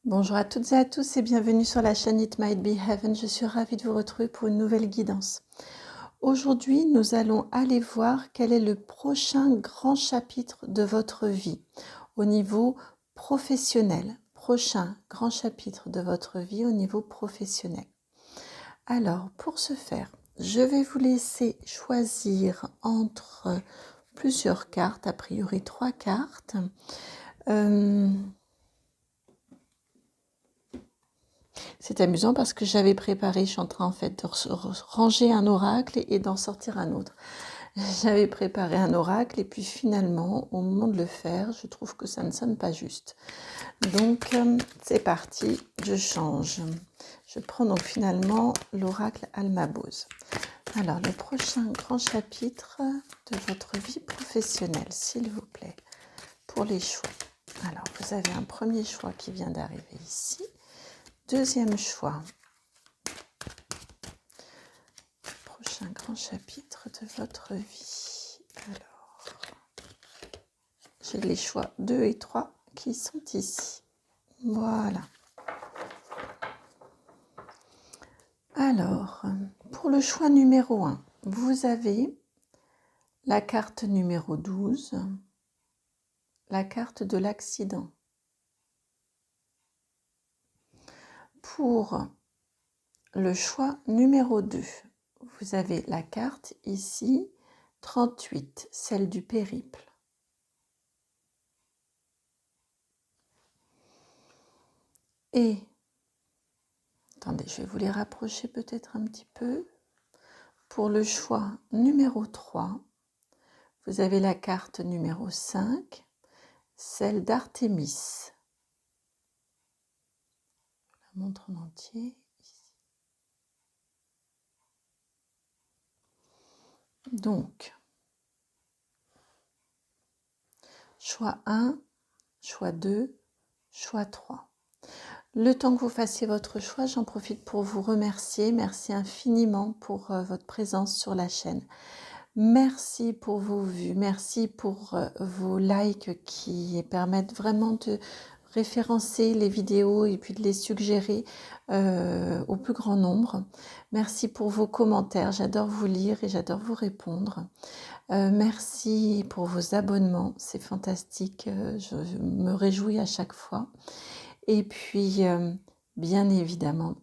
Bonjour à toutes et à tous et bienvenue sur la chaîne It Might Be Heaven. Je suis ravie de vous retrouver pour une nouvelle guidance. Aujourd'hui, nous allons aller voir quel est le prochain grand chapitre de votre vie au niveau professionnel. Prochain grand chapitre de votre vie au niveau professionnel. Alors, pour ce faire, je vais vous laisser choisir entre plusieurs cartes, a priori 3 cartes. C'est amusant parce que j'avais préparé, je suis en train en fait de ranger un oracle et d'en sortir un autre. J'avais préparé un oracle et puis finalement, au moment de le faire, je trouve que ça ne sonne pas juste. Donc, c'est parti, je change. Je prends donc finalement l'oracle Almabose. Alors, le prochain grand chapitre de votre vie professionnelle, s'il vous plaît, pour les choix. Alors, vous avez un premier choix qui vient d'arriver ici. Deuxième choix. Prochain grand chapitre de votre vie. Alors, j'ai les choix 2 et 3 qui sont ici. Voilà. Alors, pour le choix numéro 1, vous avez la carte numéro 12, la carte de l'accident. Pour le choix numéro 2, vous avez la carte ici, 38, celle du périple. Et, attendez, je vais vous les rapprocher peut-être un petit peu. Pour le choix numéro 3, vous avez la carte numéro 5, celle d'Artémis. Je la montre en entier ici. Donc, choix 1, choix 2, choix 3. Le temps que vous fassiez votre choix, j'en profite pour vous remercier. Merci infiniment pour votre présence sur la chaîne. Merci pour vos vues, merci pour vos likes qui permettent vraiment de référencer les vidéos et puis de les suggérer au plus grand nombre. Merci pour vos commentaires, j'adore vous lire et j'adore vous répondre. Merci pour vos abonnements, c'est fantastique, je me réjouis à chaque fois. Et puis, bien évidemment,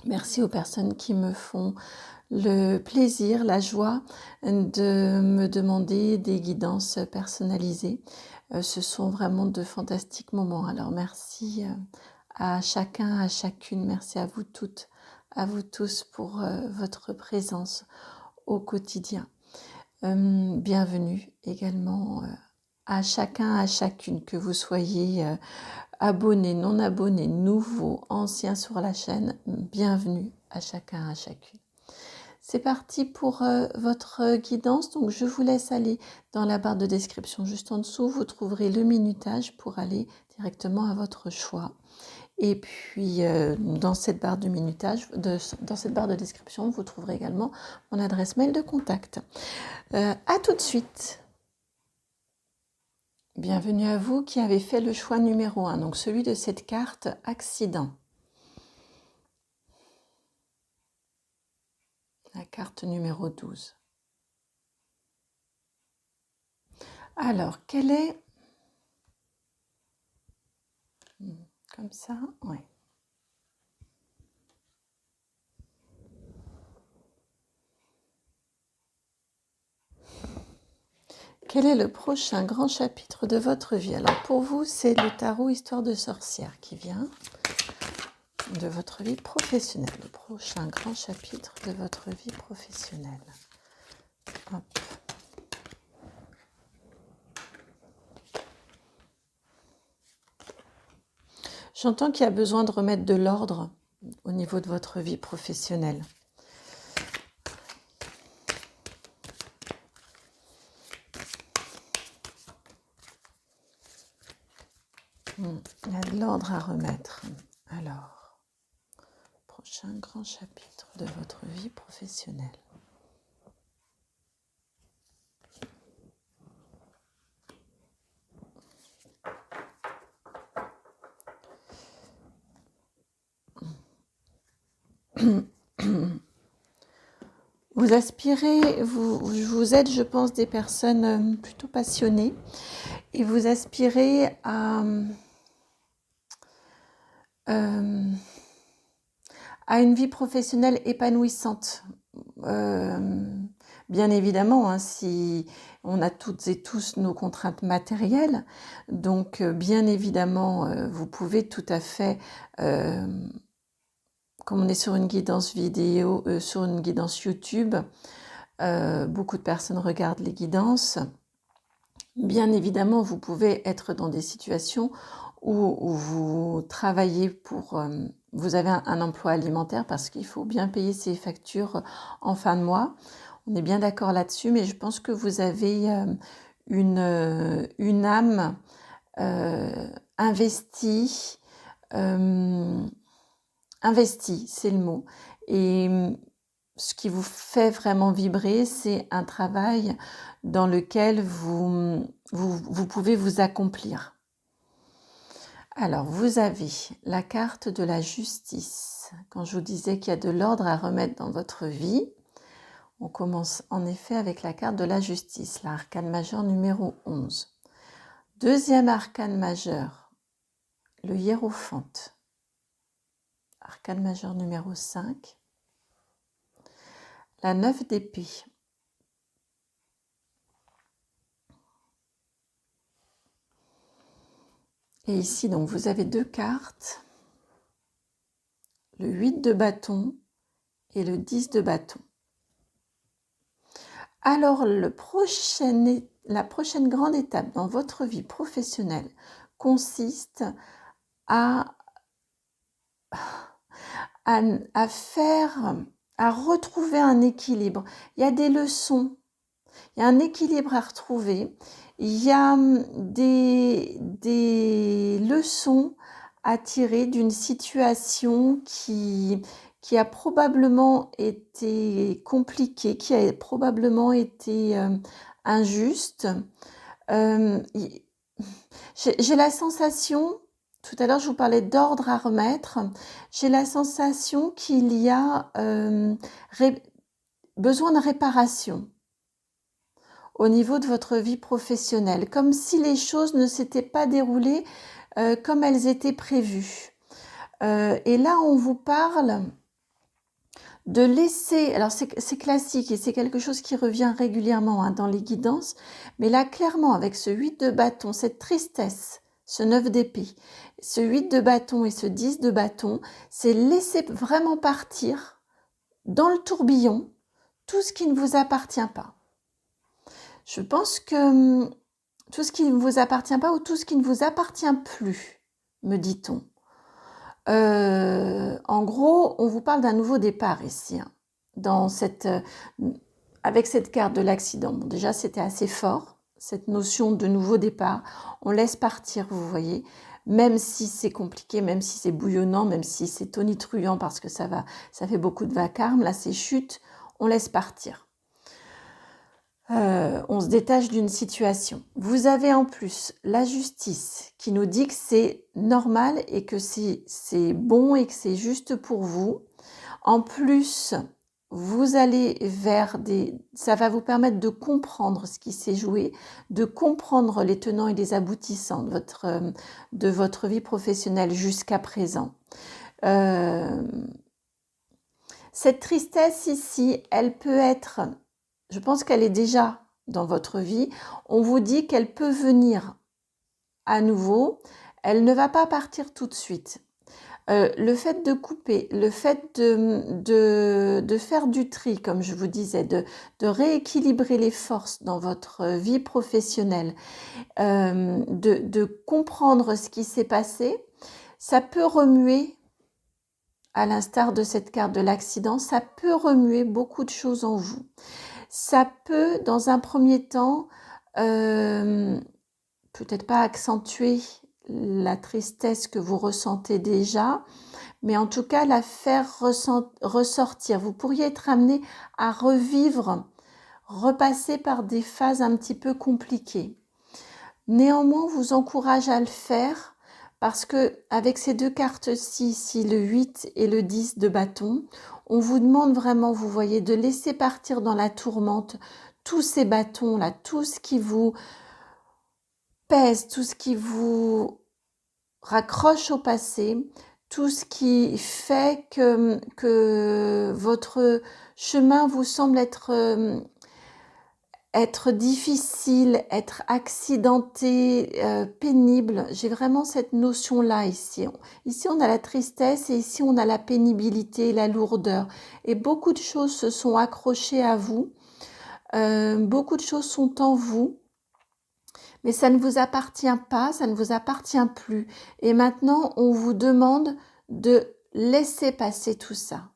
merci aux personnes qui me font le plaisir, la joie de me demander des guidances personnalisées. Ce sont vraiment de fantastiques moments. Alors merci à chacun, à chacune. Merci à vous toutes, à vous tous pour votre présence au quotidien. Bienvenue également à chacun, à chacune, que vous soyez abonnés, non abonnés, nouveaux, anciens sur la chaîne. Bienvenue à chacun, à chacune. C'est parti pour votre guidance, donc je vous laisse aller dans la barre de description juste en dessous, vous trouverez le minutage pour aller directement à votre choix. Et puis dans cette barre de minutage, dans cette barre de description, vous trouverez également mon adresse mail de contact. À tout de suite. Bienvenue à vous qui avez fait le choix numéro 1, donc celui de cette carte accident. La carte numéro 12. Alors, quelle est... Comme ça, oui. Quel est le prochain grand chapitre de votre vie? Alors pour vous, c'est le tarot Histoire de sorcière qui vient de votre vie professionnelle. Le prochain grand chapitre de votre vie professionnelle. Hop. J'entends qu'il y a besoin de remettre de l'ordre au niveau de votre vie professionnelle. Il y a de l'ordre à remettre. Alors, prochain grand chapitre de votre vie professionnelle. Vous aspirez, vous êtes, je pense, des personnes plutôt passionnées et vous aspirez à une vie professionnelle épanouissante. Bien évidemment, hein, si on a toutes et tous nos contraintes matérielles, donc bien évidemment, vous pouvez tout à fait, comme on est sur une guidance vidéo, sur une guidance YouTube, beaucoup de personnes regardent les guidances. Bien évidemment, vous pouvez être dans des situations où vous travaillez pour... vous avez un emploi alimentaire parce qu'il faut bien payer ses factures en fin de mois. On est bien d'accord là-dessus, mais je pense que vous avez une âme investie, investie, c'est le mot. Et ce qui vous fait vraiment vibrer, c'est un travail dans lequel vous pouvez vous accomplir. Alors, vous avez la carte de la justice. Quand je vous disais qu'il y a de l'ordre à remettre dans votre vie, on commence en effet avec la carte de la justice, l'arcane majeur numéro 11. Deuxième arcane majeur, le hiérophante. Arcane majeur numéro 5. La 9 d'épée. Et ici, donc, vous avez deux cartes, le 8 de bâton et le 10 de bâton. Alors, la prochaine grande étape dans votre vie professionnelle consiste à retrouver un équilibre. Il y a des leçons, il y a un équilibre à retrouver, il y a des leçons à tirer d'une situation qui a probablement été compliquée, qui a probablement été injuste. J'ai la sensation, tout à l'heure je vous parlais d'ordre à remettre, j'ai la sensation qu'il y a besoin de réparation au niveau de votre vie professionnelle, comme si les choses ne s'étaient pas déroulées comme elles étaient prévues. Et là, on vous parle de laisser, alors c'est classique et c'est quelque chose qui revient régulièrement hein, dans les guidances, mais là, clairement, avec ce 8 de bâton, cette tristesse, ce 9 d'épée, ce 8 de bâton et ce 10 de bâton, c'est laisser vraiment partir dans le tourbillon tout ce qui ne vous appartient pas. Je pense que tout ce qui ne vous appartient pas ou tout ce qui ne vous appartient plus, me dit-on. En gros, on vous parle d'un nouveau départ ici, hein, avec cette carte de l'accident. Bon, déjà, c'était assez fort, cette notion de nouveau départ. On laisse partir, vous voyez, même si c'est compliqué, même si c'est bouillonnant, même si c'est tonitruant parce que ça fait beaucoup de vacarme. Là, c'est chute, on laisse partir. On se détache d'une situation. Vous avez en plus la justice qui nous dit que c'est normal et que c'est bon et que c'est juste pour vous. En plus, vous allez ça va vous permettre de comprendre ce qui s'est joué, de comprendre les tenants et les aboutissants de votre vie professionnelle jusqu'à présent. Cette tristesse ici, elle peut être... Je pense qu'elle est déjà dans votre vie. On vous dit qu'elle peut venir à nouveau. Elle ne va pas partir tout de suite. Le fait de couper, le fait de faire du tri, comme je vous disais, de rééquilibrer les forces dans votre vie professionnelle, de comprendre ce qui s'est passé, ça peut remuer, à l'instar de cette carte de l'accident, ça peut remuer beaucoup de choses en vous. Ça peut, dans un premier temps, peut-être pas accentuer la tristesse que vous ressentez déjà, mais en tout cas la faire ressortir. Vous pourriez être amené à repasser par des phases un petit peu compliquées. Néanmoins, on vous encourage à le faire Parce que avec ces deux cartes-ci, ici, le 8 et le 10 de bâton, on vous demande vraiment, vous voyez, de laisser partir dans la tourmente tous ces bâtons-là, tout ce qui vous pèse, tout ce qui vous raccroche au passé, tout ce qui fait que votre chemin vous semble être difficile, être accidenté, pénible. J'ai vraiment cette notion-là ici. Ici, on a la tristesse et ici, on a la pénibilité, la lourdeur. Et beaucoup de choses se sont accrochées à vous. Beaucoup de choses sont en vous. Mais ça ne vous appartient pas, ça ne vous appartient plus. Et maintenant, on vous demande de laisser passer tout ça.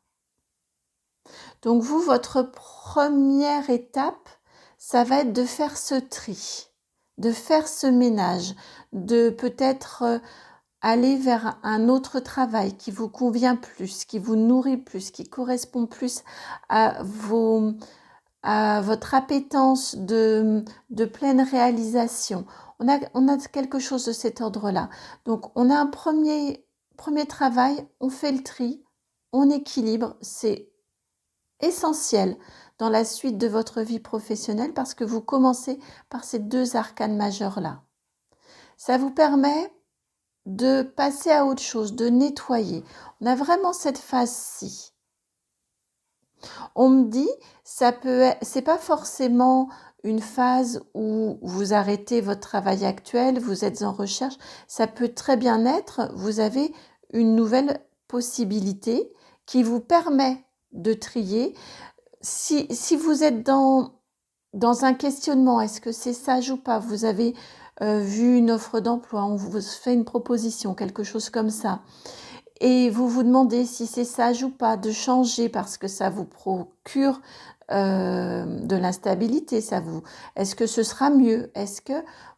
Donc vous, votre première étape, ça va être de faire ce tri, de faire ce ménage, de peut-être aller vers un autre travail qui vous convient plus, qui vous nourrit plus, qui correspond plus à votre appétence de pleine réalisation. On a quelque chose de cet ordre-là. Donc, on a un premier travail, on fait le tri, on équilibre, c'est essentiel dans la suite de votre vie professionnelle parce que vous commencez par ces deux arcanes majeures-là. Ça vous permet de passer à autre chose, de nettoyer. On a vraiment cette phase-ci. On me dit, c'est pas forcément une phase où vous arrêtez votre travail actuel, vous êtes en recherche. Ça peut très bien être, vous avez une nouvelle possibilité qui vous permet de trier. Si vous êtes dans un questionnement, est-ce que c'est sage ou pas? Vous avez vu une offre d'emploi, on vous fait une proposition, quelque chose comme ça. Et vous vous demandez si c'est sage ou pas de changer parce que ça vous procure de l'instabilité. Est-ce que ce sera mieux?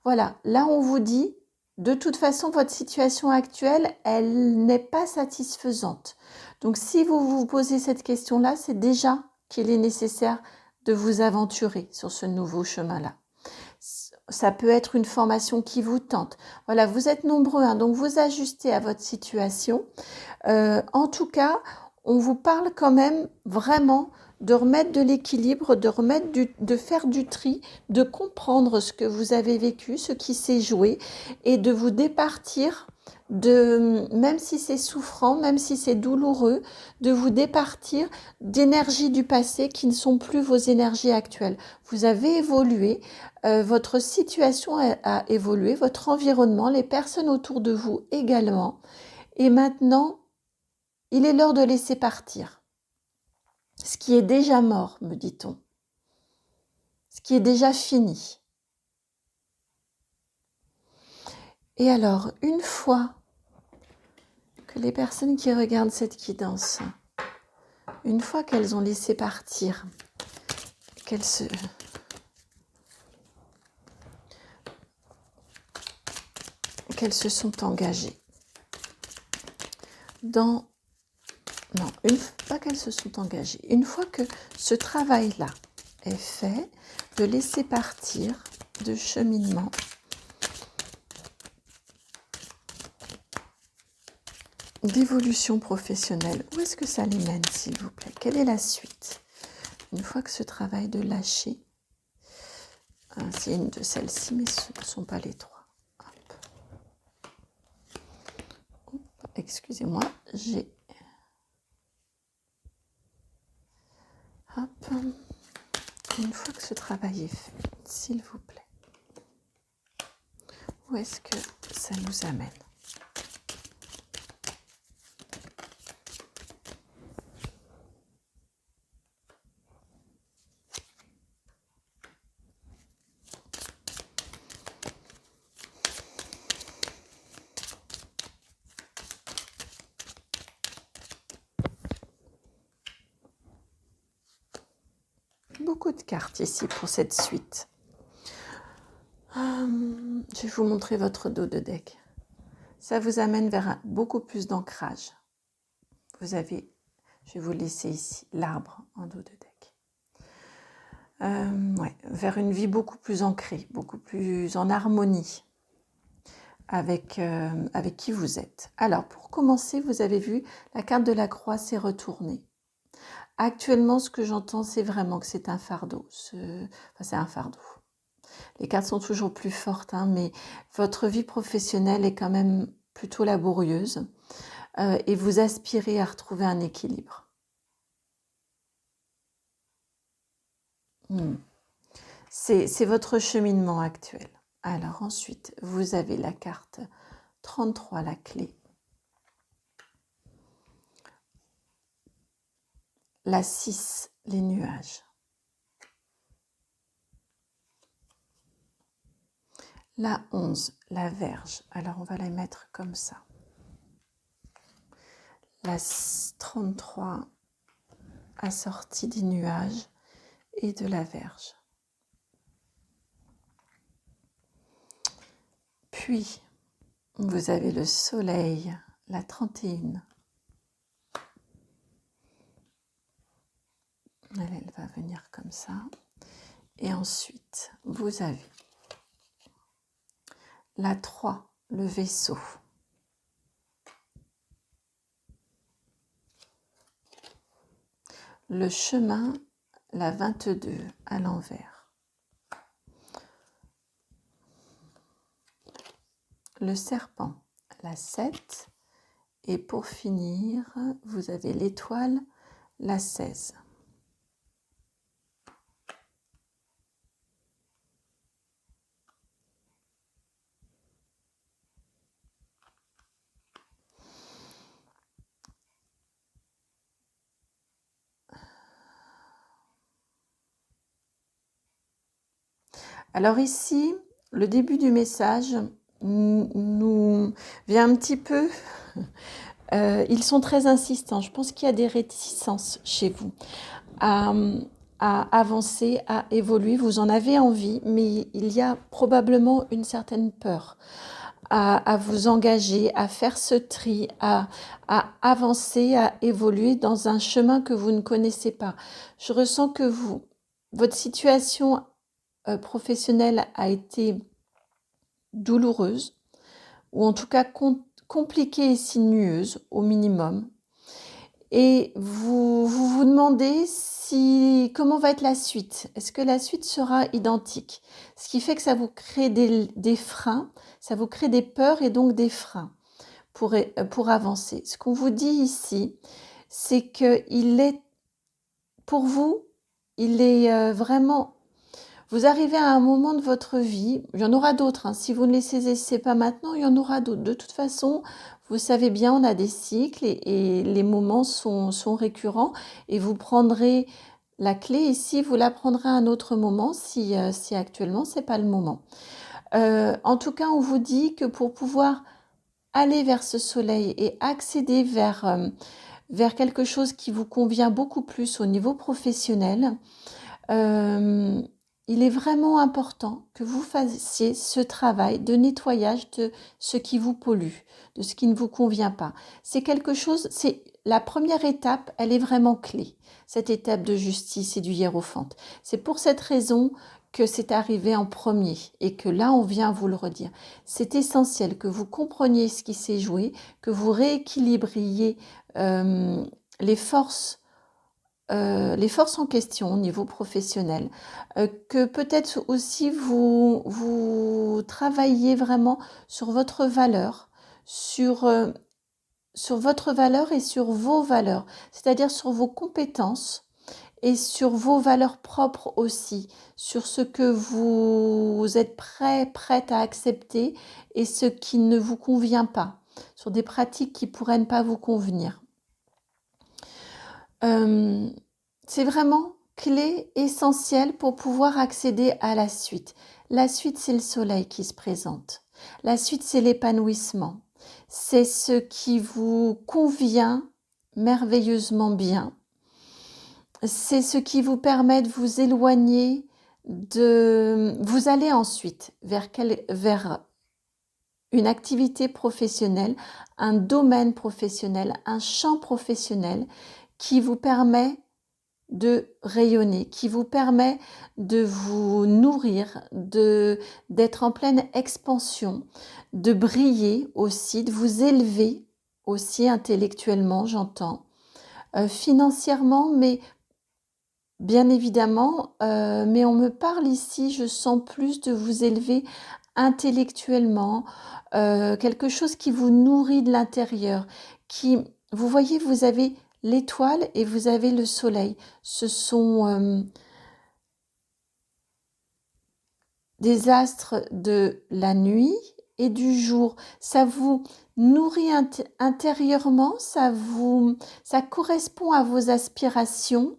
Voilà, là on vous dit, de toute façon, votre situation actuelle, elle n'est pas satisfaisante. Donc si vous vous posez cette question-là, c'est déjà qu'il est nécessaire de vous aventurer sur ce nouveau chemin-là. Ça peut être une formation qui vous tente. Voilà, vous êtes nombreux, hein, donc vous ajustez à votre situation. En tout cas, on vous parle quand même vraiment de remettre de l'équilibre, de faire du tri, de comprendre ce que vous avez vécu, ce qui s'est joué, et de vous départir même si c'est souffrant, même si c'est douloureux, de vous départir d'énergies du passé qui ne sont plus vos énergies actuelles. Vous avez évolué, votre situation a évolué, votre environnement, les personnes autour de vous également. Et maintenant, il est l'heure de laisser partir. Ce qui est déjà mort, me dit-on. Ce qui est déjà fini. Et alors, une fois que les personnes qui regardent cette guidance, une fois qu'elles ont laissé partir, qu'elles se sont engagées dans... Non, pas qu'elles se sont engagées. Une fois que ce travail-là est fait, de laisser partir, de cheminement, d'évolution professionnelle, où est-ce que ça les mène, s'il vous plaît? Quelle est la suite? Une fois que ce travail de lâcher, c'est une de celles-ci, mais ce ne sont pas les trois. Excusez-moi, j'ai... Hop. Une fois que ce travail est fait, s'il vous plaît, où est-ce que ça nous amène? Beaucoup de cartes ici pour cette suite. Je vais vous montrer votre dos de deck. Ça vous amène vers beaucoup plus d'ancrage. Je vais vous laisser ici, l'arbre en dos de deck. Vers une vie beaucoup plus ancrée, beaucoup plus en harmonie avec qui vous êtes. Alors, pour commencer, vous avez vu, la carte de la croix s'est retournée. Actuellement, ce que j'entends, c'est vraiment que c'est un fardeau. C'est un fardeau. Les cartes sont toujours plus fortes, hein, mais votre vie professionnelle est quand même plutôt laborieuse et vous aspirez à retrouver un équilibre. C'est votre cheminement actuel. Alors ensuite, vous avez la carte 33, la clé. La 6, les nuages. La 11, la Vierge. Alors on va la mettre comme ça. La 33, assortie des nuages et de la Vierge. Puis, vous avez le Soleil, la 31. Elle va venir comme ça. Et ensuite, vous avez la 3, le vaisseau. Le chemin, la 22 à l'envers. Le serpent, la 7. Et pour finir, vous avez l'étoile, la 16. Alors ici, le début du message nous vient un petit peu... ils sont très insistants. Je pense qu'il y a des réticences chez vous à avancer, à évoluer. Vous en avez envie, mais il y a probablement une certaine peur à vous engager, à faire ce tri, à avancer, à évoluer dans un chemin que vous ne connaissez pas. Je ressens que votre situation professionnelle a été douloureuse, ou en tout cas compliquée et sinueuse au minimum. Et vous demandez comment va être la suite. Est-ce que la suite sera identique? Ce qui fait que ça vous crée des freins, ça vous crée des peurs et donc des freins pour avancer. Ce qu'on vous dit ici, c'est que pour vous, il est vraiment... Vous arrivez à un moment de votre vie, il y en aura d'autres, hein, si vous ne les saisissez pas maintenant, il y en aura d'autres. De toute façon, vous savez bien, on a des cycles et les moments sont récurrents et vous prendrez la clé ici, vous la prendrez à un autre moment si actuellement ce n'est pas le moment. En tout cas, on vous dit que pour pouvoir aller vers ce soleil et accéder vers quelque chose qui vous convient beaucoup plus au niveau professionnel, il est vraiment important que vous fassiez ce travail de nettoyage de ce qui vous pollue, de ce qui ne vous convient pas. C'est quelque chose, c'est la première étape, elle est vraiment clé, cette étape de justice et du hiérophante. C'est pour cette raison que c'est arrivé en premier et que là, on vient vous le redire. C'est essentiel que vous compreniez ce qui s'est joué, que vous rééquilibriez les forces en question au niveau professionnel, que peut-être aussi vous travaillez vraiment sur votre valeur, sur votre valeur et sur vos valeurs, c'est-à-dire sur vos compétences et sur vos valeurs propres aussi, sur ce que vous êtes prête à accepter et ce qui ne vous convient pas, sur des pratiques qui pourraient ne pas vous convenir. C'est vraiment clé essentielle pour pouvoir accéder à la suite. La suite, c'est le soleil qui se présente. La suite, c'est l'épanouissement. C'est ce qui vous convient merveilleusement bien. C'est ce qui vous permet de vous éloigner Vous allez ensuite vers une activité professionnelle, un domaine professionnel, un champ professionnel qui vous permet de rayonner, qui vous permet de vous nourrir, d'être en pleine expansion, de briller aussi, de vous élever aussi intellectuellement, j'entends, financièrement, mais bien évidemment, mais on me parle ici, je sens plus de vous élever intellectuellement, quelque chose qui vous nourrit de l'intérieur, qui, vous voyez, vous avez l'étoile et vous avez le soleil. Ce sont des astres de la nuit et du jour. Ça vous nourrit intérieurement, ça correspond à vos aspirations.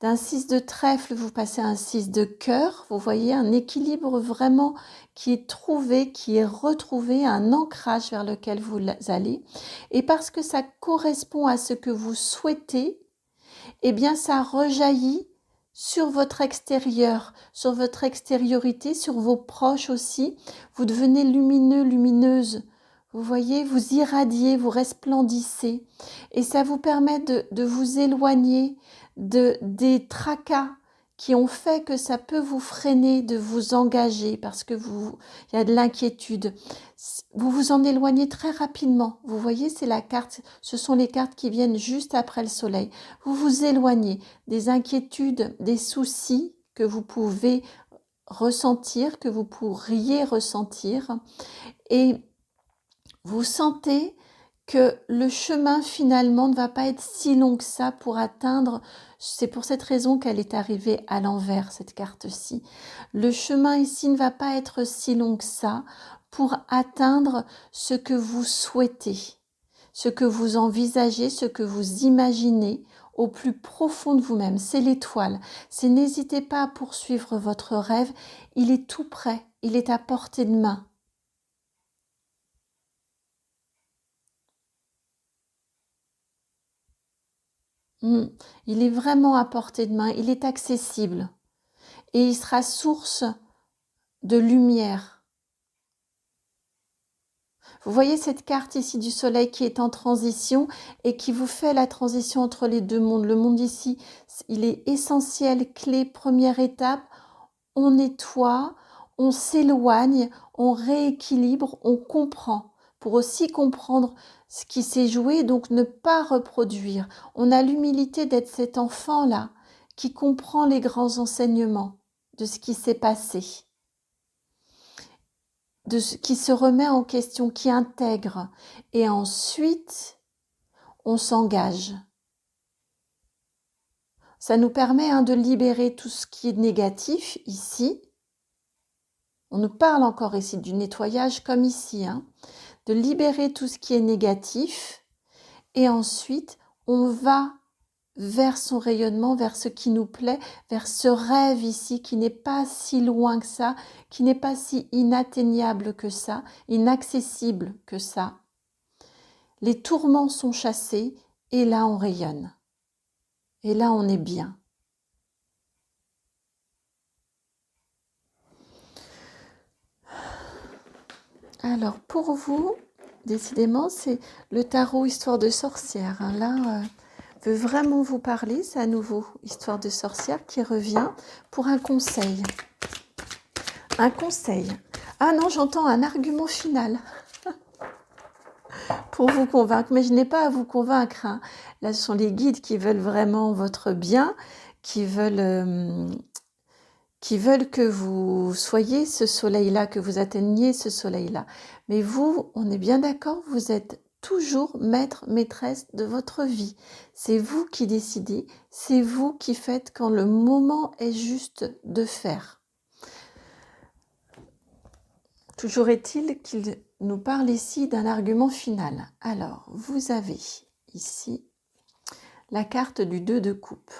D'un 6 de trèfle, vous passez à un 6 de cœur. Vous voyez un équilibre vraiment qui est trouvé, qui est retrouvé, un ancrage vers lequel vous allez. Et parce que ça correspond à ce que vous souhaitez, eh bien ça rejaillit sur votre extérieur, sur votre extériorité, sur vos proches aussi. Vous devenez lumineux, lumineuse. Vous voyez, vous irradiez, vous resplendissez. Et ça vous permet de vous éloigner des tracas qui ont fait que ça peut vous freiner de vous engager parce que il y a de l'inquiétude. Vous vous en éloignez très rapidement. Vous voyez, c'est la carte, ce sont les cartes qui viennent juste après le soleil. Vous vous éloignez des inquiétudes, des soucis que vous pouvez ressentir, que vous pourriez ressentir, et vous sentez que le chemin finalement ne va pas être si long que ça pour atteindre, c'est pour cette raison qu'elle est arrivée à l'envers, cette carte-ci. Le chemin ici ne va pas être si long que ça pour atteindre ce que vous souhaitez, ce que vous envisagez, ce que vous imaginez au plus profond de vous-même. C'est l'étoile. C'est n'hésitez pas à poursuivre votre rêve. Il est tout près. Il est à portée de main. Il est vraiment à portée de main. Il est accessible. Et il sera source de lumière. Vous voyez cette carte ici du soleil qui est en transition et qui vous fait la transition entre les deux mondes. Le monde ici, il est essentiel, clé, première étape. On nettoie, on s'éloigne, on rééquilibre, on comprend. Pour aussi comprendre ce qui s'est joué, donc ne pas reproduire. On a l'humilité d'être cet enfant-là qui comprend les grands enseignements de ce qui s'est passé, qui se remet en question, qui intègre. Et ensuite, on s'engage. Ça nous permet de libérer tout ce qui est négatif ici. On nous parle encore ici du nettoyage comme ici, de libérer tout ce qui est négatif. Et ensuite, on va vers son rayonnement, vers ce qui nous plaît, vers ce rêve ici qui n'est pas si loin que ça, qui n'est pas si inatteignable que ça, inaccessible que ça. Les tourments sont chassés et là on rayonne. Et là on est bien. Alors pour vous, décidément, c'est le tarot Histoire de sorcière. Là, veut vraiment vous parler, c'est à nouveau Histoire de sorcière qui revient pour un conseil. Un conseil. Ah non, j'entends un argument final pour vous convaincre, mais je n'ai pas à vous convaincre. Là, ce sont les guides qui veulent vraiment votre bien, qui veulent que vous soyez ce soleil-là, que vous atteigniez ce soleil-là. Mais vous, on est bien d'accord, vous êtes toujours maître, maîtresse de votre vie. C'est vous qui décidez, c'est vous qui faites quand le moment est juste de faire. Toujours est-il qu'il nous parle ici d'un argument final. Alors, vous avez ici la carte du 2 de coupe.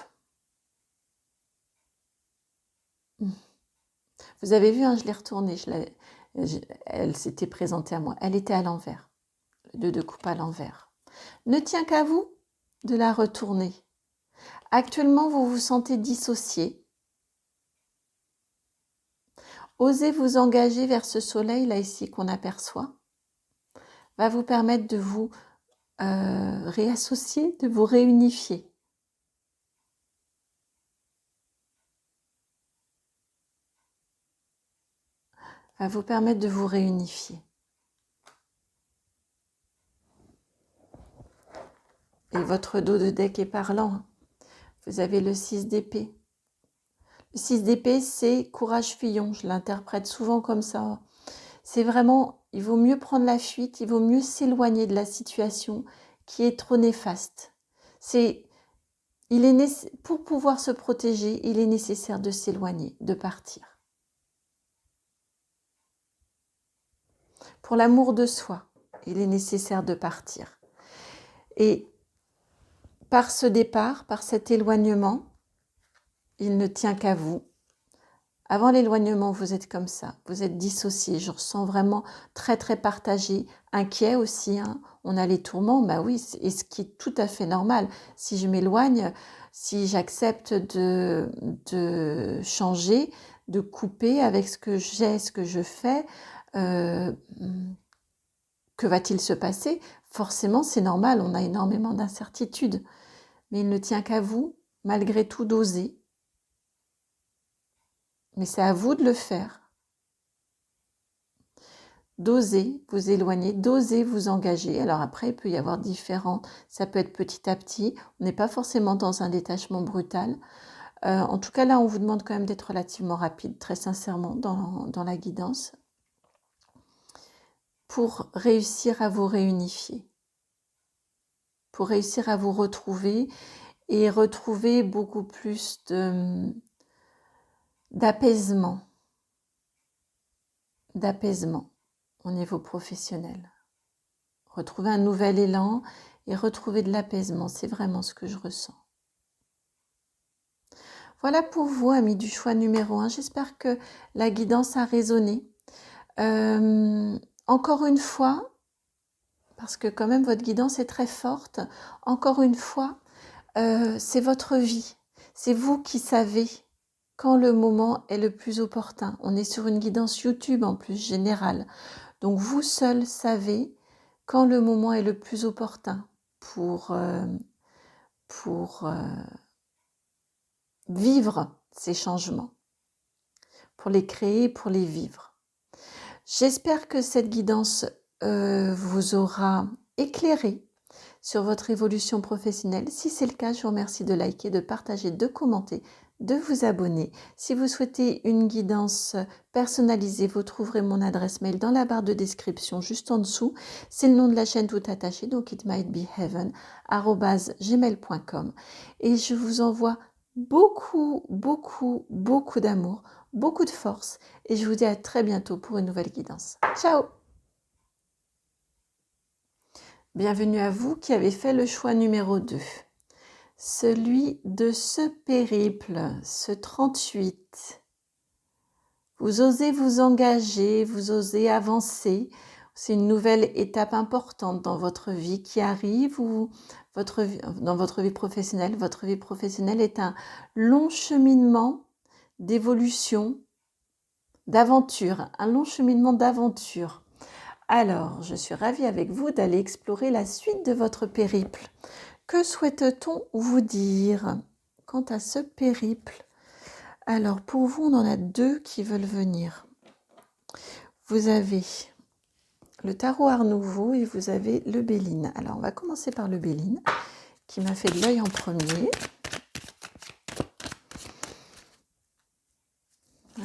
Vous avez vu, je l'ai retournée, elle s'était présentée à moi. Elle était à l'envers. Le 2 de coupe à l'envers. Ne tient qu'à vous de la retourner. Actuellement, vous vous sentez dissocié. Osez vous engager vers ce soleil, là ici, qu'on aperçoit, va vous permettre de vous réassocier, de vous réunifier. va vous permettre de vous réunifier. Et votre dos de deck est parlant. Vous avez le 6 d'épée. Le 6 d'épée, c'est courage fillon. Je l'interprète souvent comme ça. C'est vraiment, il vaut mieux prendre la fuite, il vaut mieux s'éloigner de la situation qui est trop néfaste. Pour pouvoir se protéger, il est nécessaire de s'éloigner, de partir. Pour l'amour de soi, il est nécessaire de partir. Et par ce départ, par cet éloignement, il ne tient qu'à vous. Avant l'éloignement, vous êtes comme ça, vous êtes dissocié. Je ressens vraiment très très partagé, inquiet aussi. On a les tourments, bah oui, et ce qui est tout à fait normal. Si je m'éloigne, si j'accepte de changer, de couper avec ce que j'ai, ce que je fais, que va-t-il se passer? Forcément, c'est normal, on a énormément d'incertitudes. Mais il ne tient qu'à vous, malgré tout, d'oser. Mais c'est à vous de le faire. D'oser vous éloigner, d'oser vous engager. Alors après, il peut y avoir ça peut être petit à petit. On n'est pas forcément dans un détachement brutal. En tout cas, là, on vous demande quand même d'être relativement rapide, très sincèrement, dans la guidance, pour réussir à vous réunifier, pour réussir à vous retrouver et retrouver beaucoup plus d'apaisement au niveau professionnel. Retrouver un nouvel élan et retrouver de l'apaisement, c'est vraiment ce que je ressens. Voilà pour vous, amis du choix numéro 1. J'espère que la guidance a résonné. Encore une fois, parce que quand même votre guidance est très forte, encore une fois, c'est votre vie. C'est vous qui savez quand le moment est le plus opportun. On est sur une guidance YouTube en plus générale. Donc vous seul savez quand le moment est le plus opportun pour vivre ces changements, pour les créer, pour les vivre. J'espère que cette guidance vous aura éclairé sur votre évolution professionnelle. Si c'est le cas, je vous remercie de liker, de partager, de commenter, de vous abonner. Si vous souhaitez une guidance personnalisée, vous trouverez mon adresse mail dans la barre de description juste en dessous. C'est le nom de la chaîne tout attaché, donc itmightbeheaven@gmail.com. Et je vous envoie beaucoup d'amour, beaucoup de force et je vous dis à très bientôt pour une nouvelle guidance. Ciao! Bienvenue à vous qui avez fait le choix numéro 2, celui de ce périple, ce 38. Vous osez vous engager, vous osez avancer. C'est une nouvelle étape importante dans votre vie qui arrive ou dans votre vie professionnelle. Votre vie professionnelle est un long cheminement d'évolution, d'aventure, un long cheminement d'aventure. Alors, je suis ravie avec vous d'aller explorer la suite de votre périple. Que souhaite-t-on vous dire quant à ce périple? Alors, pour vous, on en a 2 qui veulent venir. Vous avez le tarot Art Nouveau et vous avez le Béline. Alors, on va commencer par le Béline, qui m'a fait de l'œil en premier.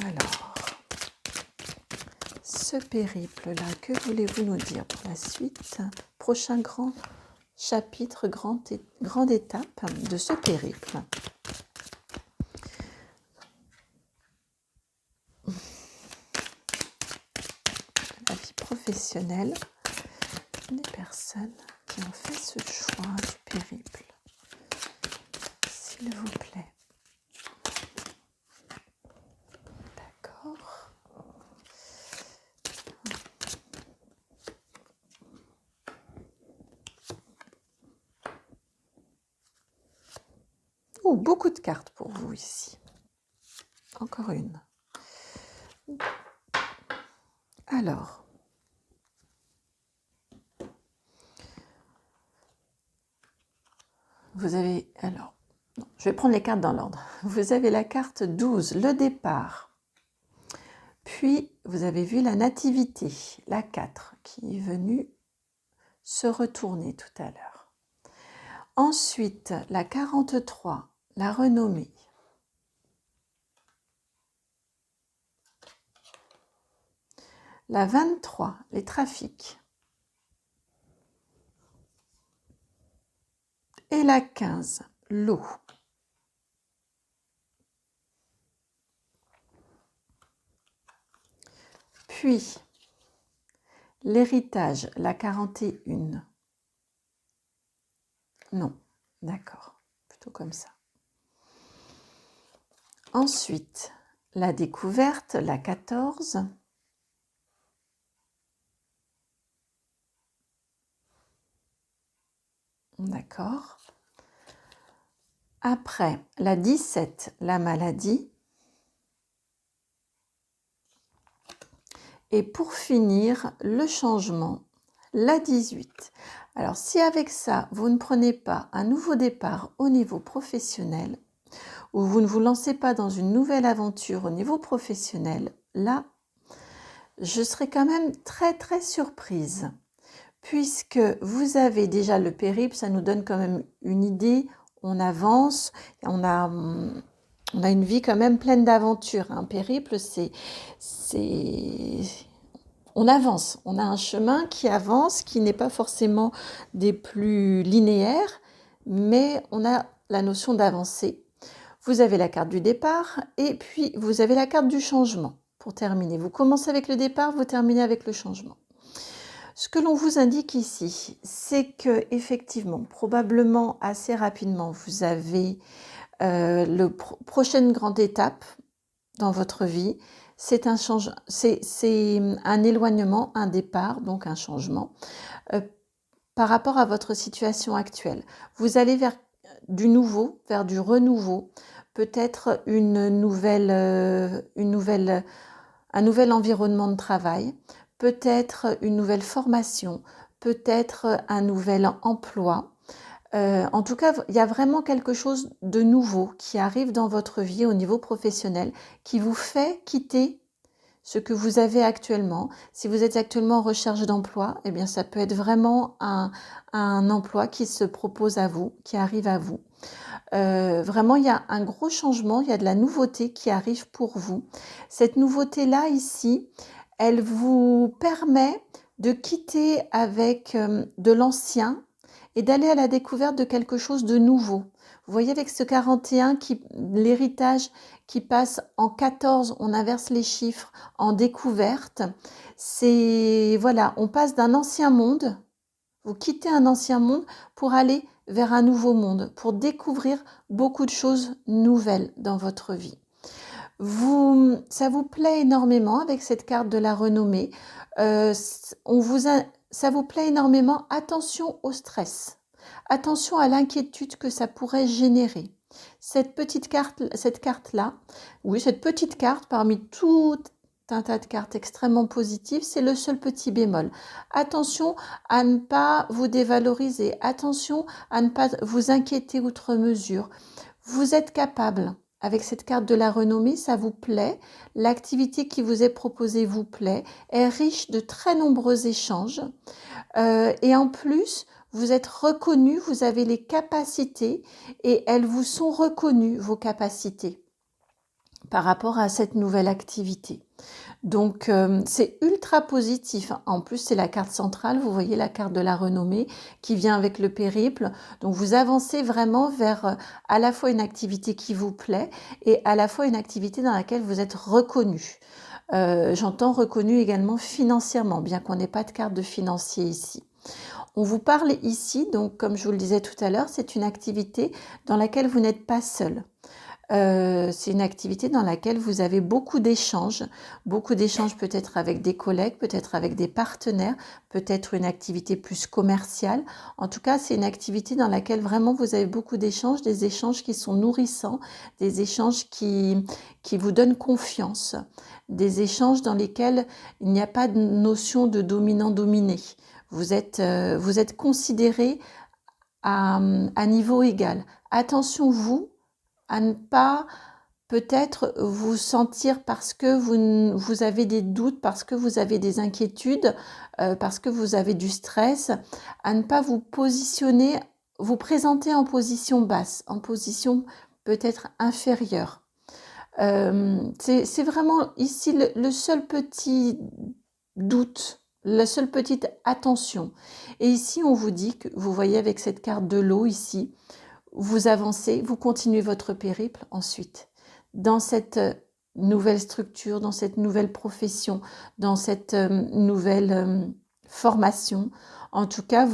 Alors, ce périple-là, que voulez-vous nous dire pour la suite? Prochain grand chapitre, grande étape de ce périple. La vie professionnelle des personnes qui ont fait ce choix du périple. S'il vous plaît. D'accord. Oh, beaucoup de cartes pour vous ici. Encore une. Alors, vous avez... Alors, non, je vais prendre les cartes dans l'ordre. Vous avez la carte 12, le départ. Puis, vous avez vu la nativité, la 4, qui est venue se retourner tout à l'heure. Ensuite, la 43, la renommée. La 23, les trafics. Et la 15, l'eau. Puis, l'héritage, la 41. Non, d'accord, plutôt comme ça. Ensuite, la découverte, la 14. D'accord. Après, la 17, la maladie. Et pour finir, le changement, la 18. Alors, si avec ça, vous ne prenez pas un nouveau départ au niveau professionnel, ou vous ne vous lancez pas dans une nouvelle aventure au niveau professionnel, là, je serais quand même très très surprise, puisque vous avez déjà le périple, ça nous donne quand même une idée, on avance, on a une vie quand même pleine d'aventures. Un périple, on avance, on a un chemin qui avance, qui n'est pas forcément des plus linéaires, mais on a la notion d'avancer. Vous avez la carte du départ et puis vous avez la carte du changement pour terminer. Vous commencez avec le départ, vous terminez avec le changement. Ce que l'on vous indique ici, c'est que effectivement, probablement assez rapidement, vous avez la prochaine grande étape dans votre vie. C'est un éloignement, un départ, donc un changement par rapport à votre situation actuelle. Vous allez vers du nouveau, vers du renouveau, peut-être un nouvel environnement de travail, peut-être une nouvelle formation, peut-être un nouvel emploi. En tout cas, il y a vraiment quelque chose de nouveau qui arrive dans votre vie au niveau professionnel qui vous fait quitter ce que vous avez actuellement. Si vous êtes actuellement en recherche d'emploi, eh bien, ça peut être vraiment un emploi qui se propose à vous, qui arrive à vous. Vraiment, il y a un gros changement, il y a de la nouveauté qui arrive pour vous. Cette nouveauté-là, ici, elle vous permet de quitter avec de l'ancien et d'aller à la découverte de quelque chose de nouveau. Vous voyez avec ce 41, l'héritage qui passe en 14, on inverse les chiffres, en découverte. Voilà, on passe d'un ancien monde, vous quittez un ancien monde pour aller vers un nouveau monde, pour découvrir beaucoup de choses nouvelles dans votre vie. Ça vous plaît énormément avec cette carte de la renommée. Ça vous plaît énormément. Attention au stress. Attention à l'inquiétude que ça pourrait générer. Cette petite carte-là, oui, cette petite carte parmi tout un tas de cartes extrêmement positives, c'est le seul petit bémol. Attention à ne pas vous dévaloriser. Attention à ne pas vous inquiéter outre mesure. Vous êtes capable. Avec cette carte de la renommée, ça vous plaît, l'activité qui vous est proposée vous plaît, est riche de très nombreux échanges et en plus, vous êtes reconnu, vous avez les capacités et elles vous sont reconnues, vos capacités, par rapport à cette nouvelle activité. Donc, c'est ultra positif. En plus, c'est la carte centrale, vous voyez la carte de la renommée qui vient avec le périple. Donc, vous avancez vraiment vers à la fois une activité qui vous plaît et à la fois une activité dans laquelle vous êtes reconnu. J'entends reconnu également financièrement, bien qu'on n'ait pas de carte de financier ici. On vous parle ici, donc comme je vous le disais tout à l'heure, c'est une activité dans laquelle vous n'êtes pas seul. C'est une activité dans laquelle vous avez beaucoup d'échanges peut-être avec des collègues, peut-être avec des partenaires, peut-être une activité plus commerciale. En tout cas, c'est une activité dans laquelle vraiment vous avez beaucoup d'échanges, des échanges qui sont nourrissants, des échanges qui vous donnent confiance, des échanges dans lesquels il n'y a pas de notion de dominant-dominé. Vous êtes considéré à niveau égal. Attention, vous, à ne pas peut-être vous sentir parce que vous avez des doutes, parce que vous avez des inquiétudes, parce que vous avez du stress, à ne pas vous positionner, vous présenter en position basse, en position peut-être inférieure. C'est vraiment ici le seul petit doute, la seule petite attention. Et ici, on vous dit que, vous voyez avec cette carte de l'eau ici, vous avancez, vous continuez votre périple ensuite. Dans cette nouvelle structure, dans cette nouvelle profession, dans cette nouvelle formation. En tout cas,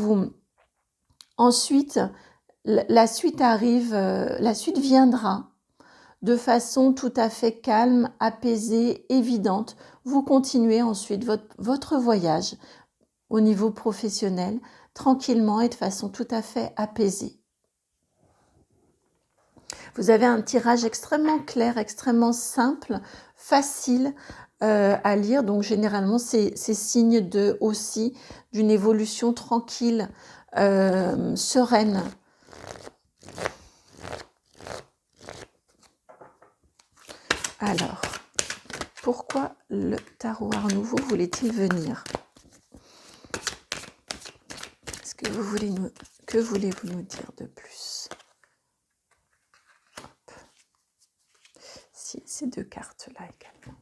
ensuite, la suite arrive, la suite viendra de façon tout à fait calme, apaisée, évidente. Vous continuez ensuite votre voyage au niveau professionnel, tranquillement et de façon tout à fait apaisée. Vous avez un tirage extrêmement clair, extrêmement simple, facile à lire. Donc généralement, c'est signe aussi d'une évolution tranquille, sereine. Alors, pourquoi le tarot Art Nouveau voulait-il venir? Que voulez-vous nous dire de plus? Hop. Si, ces deux cartes-là également.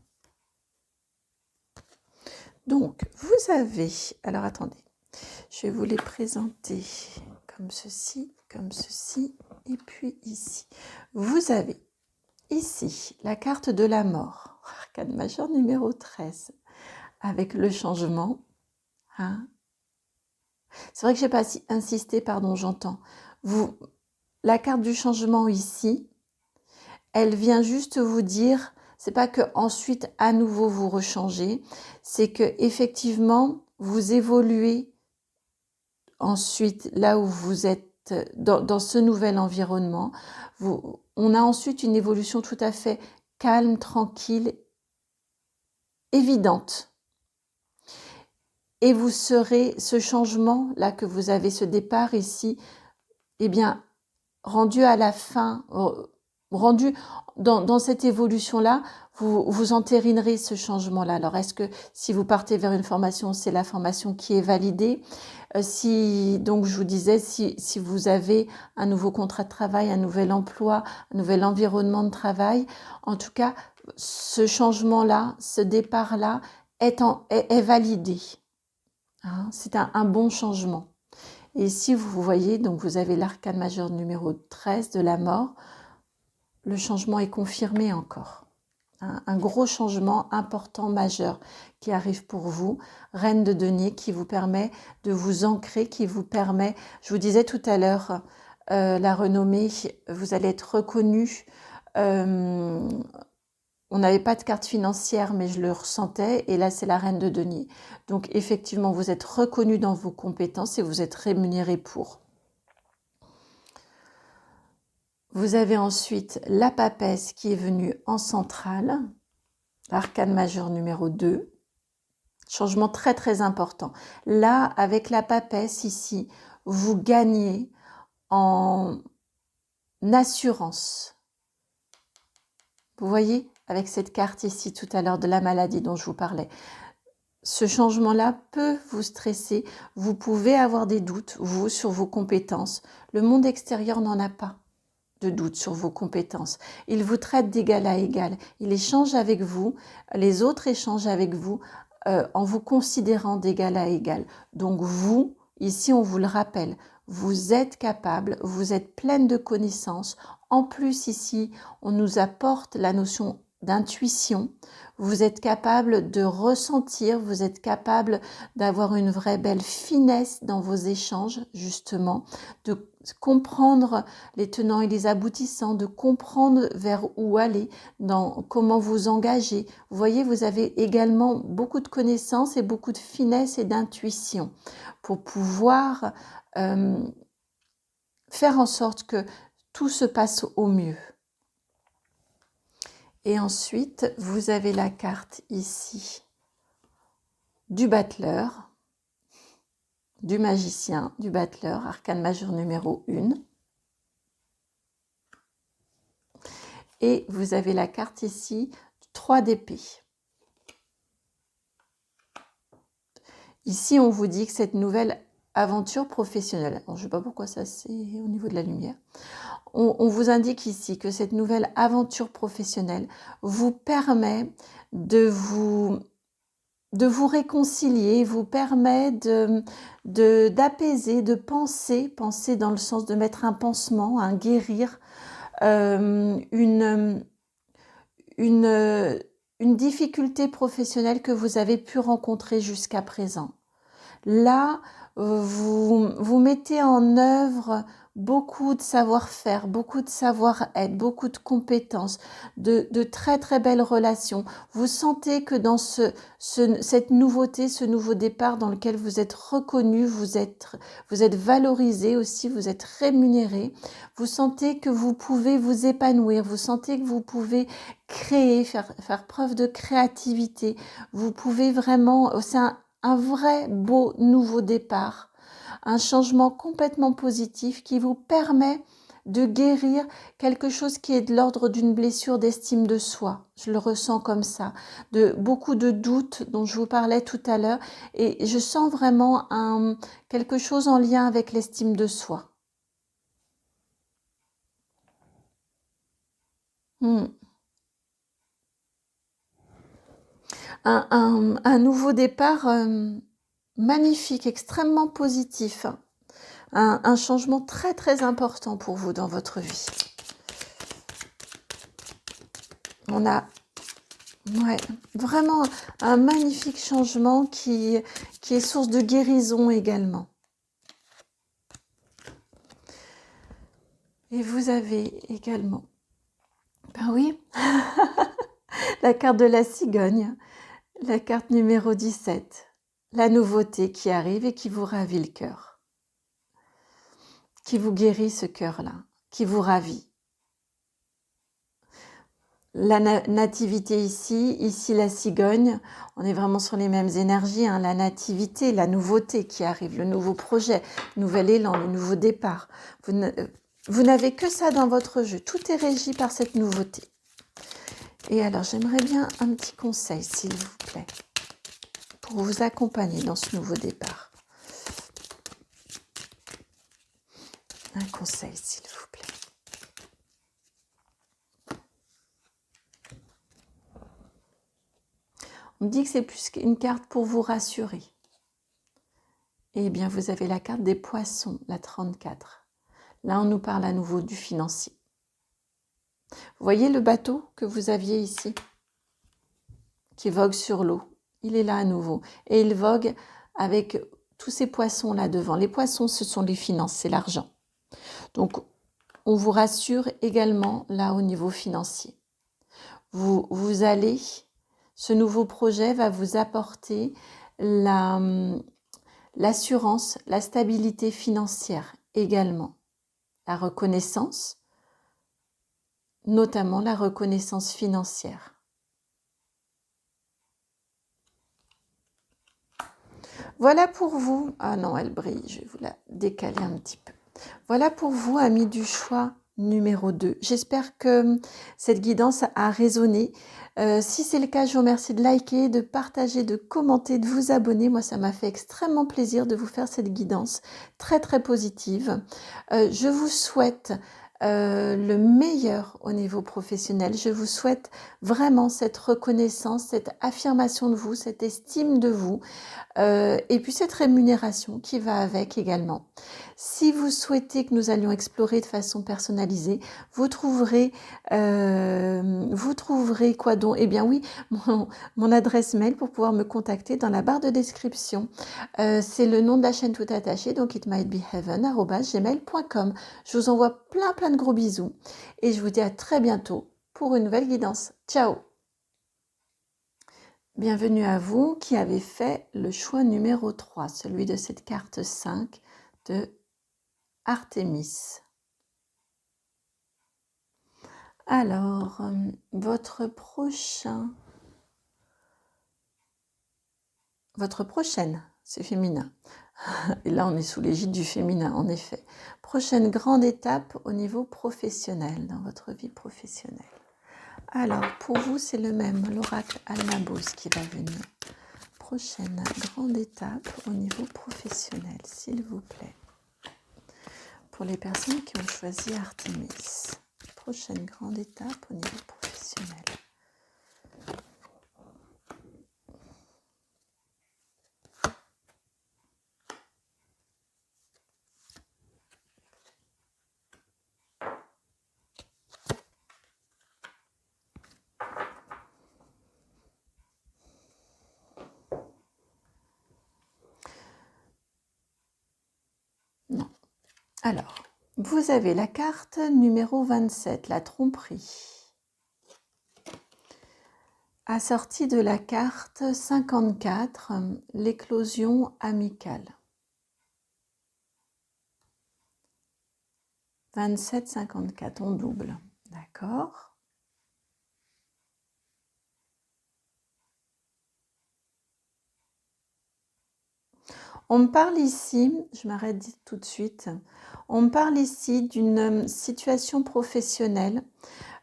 Donc, vous avez... Alors, attendez. Je vais vous les présenter comme ceci, et puis ici. Vous avez ici la carte de la mort, arcane majeure numéro 13, avec le changement. Hein. C'est vrai que je n'ai pas insisté, pardon, j'entends. La carte du changement ici, elle vient juste vous dire, c'est pas que ensuite à nouveau vous rechangez, c'est que effectivement vous évoluez ensuite là où vous êtes dans ce nouvel environnement. On a ensuite une évolution tout à fait calme, tranquille, évidente. Et vous serez, ce changement là que vous avez, ce départ ici, eh bien, rendu à la fin, rendu dans cette évolution-là, vous entérinerez ce changement-là. Alors, est-ce que si vous partez vers une formation, c'est la formation qui est validée? Donc, je vous disais, si vous avez un nouveau contrat de travail, un nouvel emploi, un nouvel environnement de travail, en tout cas, ce changement-là, ce départ-là est validé. Hein, c'est un bon changement. Et ici, vous voyez, donc vous avez l'arcane majeur numéro 13 de la mort. Le changement est confirmé encore. Un gros changement important, majeur, qui arrive pour vous. Reine de denier qui vous permet de vous ancrer, qui vous permet, je vous disais tout à l'heure, la renommée, vous allez être reconnu. On n'avait pas de carte financière, mais je le ressentais. Et là, c'est la reine de denier. Donc, effectivement, vous êtes reconnu dans vos compétences et vous êtes rémunéré pour. Vous avez ensuite la papesse qui est venue en centrale, l'arcane majeur numéro 2. Changement très très important. Là, avec la papesse ici, vous gagnez en assurance. Vous voyez, avec cette carte ici tout à l'heure de la maladie dont je vous parlais. Ce changement-là peut vous stresser. Vous pouvez avoir des doutes, vous, sur vos compétences. Le monde extérieur n'en a pas de doute sur vos compétences. Il vous traite d'égal à égal. Il échange avec vous, les autres échangent avec vous en vous considérant d'égal à égal. Donc vous, ici on vous le rappelle, vous êtes capable, vous êtes pleine de connaissances. En plus ici, on nous apporte la notion d'intuition. Vous êtes capable de ressentir, vous êtes capable d'avoir une vraie belle finesse dans vos échanges, justement, de comprendre les tenants et les aboutissants, de comprendre vers où aller, dans comment vous engager. Vous voyez, vous avez également beaucoup de connaissances et beaucoup de finesse et d'intuition pour pouvoir faire en sorte que tout se passe au mieux. Et ensuite, vous avez la carte ici du battleur, du magicien, du battleur, arcane majeur numéro 1. Et vous avez la carte ici, 3 d'épée. Ici, on vous dit que cette nouvelle aventure professionnelle, alors je ne sais pas pourquoi ça c'est au niveau de la lumière, on vous indique ici que cette nouvelle aventure professionnelle vous permet de vous réconcilier, vous permet d'apaiser, de penser dans le sens de mettre un pansement, un guérir, une difficulté professionnelle que vous avez pu rencontrer jusqu'à présent. Là, vous mettez en œuvre beaucoup de savoir-faire, beaucoup de savoir-être, beaucoup de compétences, de très très belles relations. Vous sentez que dans cette nouveauté, ce nouveau départ dans lequel vous êtes reconnu, vous êtes valorisé aussi, vous êtes rémunéré. Vous sentez que vous pouvez vous épanouir, vous sentez que vous pouvez créer, faire preuve de créativité. Vous pouvez vraiment, c'est un vrai beau nouveau départ, un changement complètement positif qui vous permet de guérir quelque chose qui est de l'ordre d'une blessure d'estime de soi. Je le ressens comme ça, de beaucoup de doutes dont je vous parlais tout à l'heure, et je sens vraiment quelque chose en lien avec l'estime de soi. Un nouveau départ magnifique, extrêmement positif. Un changement très très important pour vous dans votre vie. On a vraiment un magnifique changement qui est source de guérison également. Et vous avez également, ben oui, la carte de la cigogne, la carte numéro 17, la nouveauté qui arrive et qui vous ravit le cœur, qui vous guérit ce cœur-là, qui vous ravit. La nativité ici la cigogne, on est vraiment sur les mêmes énergies, hein, la nativité, la nouveauté qui arrive, le nouveau projet, le nouvel élan, le nouveau départ. Vous n'avez que ça dans votre jeu, tout est régi par cette nouveauté. Et alors j'aimerais bien un petit conseil s'il vous plaît, pour vous accompagner dans ce nouveau départ. Un conseil s'il vous plaît. On me dit que c'est plus qu'une carte pour vous rassurer. Eh bien, vous avez la carte des poissons, la 34. Là, on nous parle à nouveau du financier. Vous voyez le bateau que vous aviez ici, qui vogue sur l'eau. Il est là à nouveau. Et il vogue avec tous ces poissons là devant. Les poissons, ce sont les finances, c'est l'argent. Donc, on vous rassure également là au niveau financier. Vous allez, ce nouveau projet va vous apporter l'assurance, la stabilité financière également. La reconnaissance, notamment la reconnaissance financière. Voilà pour vous. Ah non, elle brille, je vais vous la décaler un petit peu. Voilà pour vous, amis du choix numéro 2. J'espère que cette guidance a résonné. Si c'est le cas, je vous remercie de liker, de partager, de commenter, de vous abonner. Moi, ça m'a fait extrêmement plaisir de vous faire cette guidance très très positive. Je vous souhaite le meilleur au niveau professionnel. Je vous souhaite vraiment cette reconnaissance, cette affirmation de vous, cette estime de vous. Et puis cette rémunération qui va avec également. Si vous souhaitez que nous allions explorer de façon personnalisée, vous trouverez quoi donc? Eh bien oui, mon adresse mail pour pouvoir me contacter dans la barre de description. C'est le nom de la chaîne tout attaché, donc itmightbeheaven@gmail.com. Je vous envoie plein de gros bisous et je vous dis à très bientôt pour une nouvelle guidance. Ciao! Bienvenue à vous qui avez fait le choix numéro 3, celui de cette carte 5 de Artémis. Alors, votre prochaine, c'est féminin. Et là, on est sous l'égide du féminin, en effet. Prochaine grande étape au niveau professionnel, dans votre vie professionnelle. Alors, pour vous, c'est le même, l'oracle Almabos qui va venir. Prochaine grande étape au niveau professionnel, s'il vous plaît. Pour les personnes qui ont choisi Artémis. Prochaine grande étape au niveau professionnel. Non. Alors, vous avez la carte numéro 27, la tromperie. Assortie de la carte 54, l'éclosion amicale. 27-54, on double. D'accord. On me parle ici, je m'arrête tout de suite, on me parle ici d'une situation professionnelle.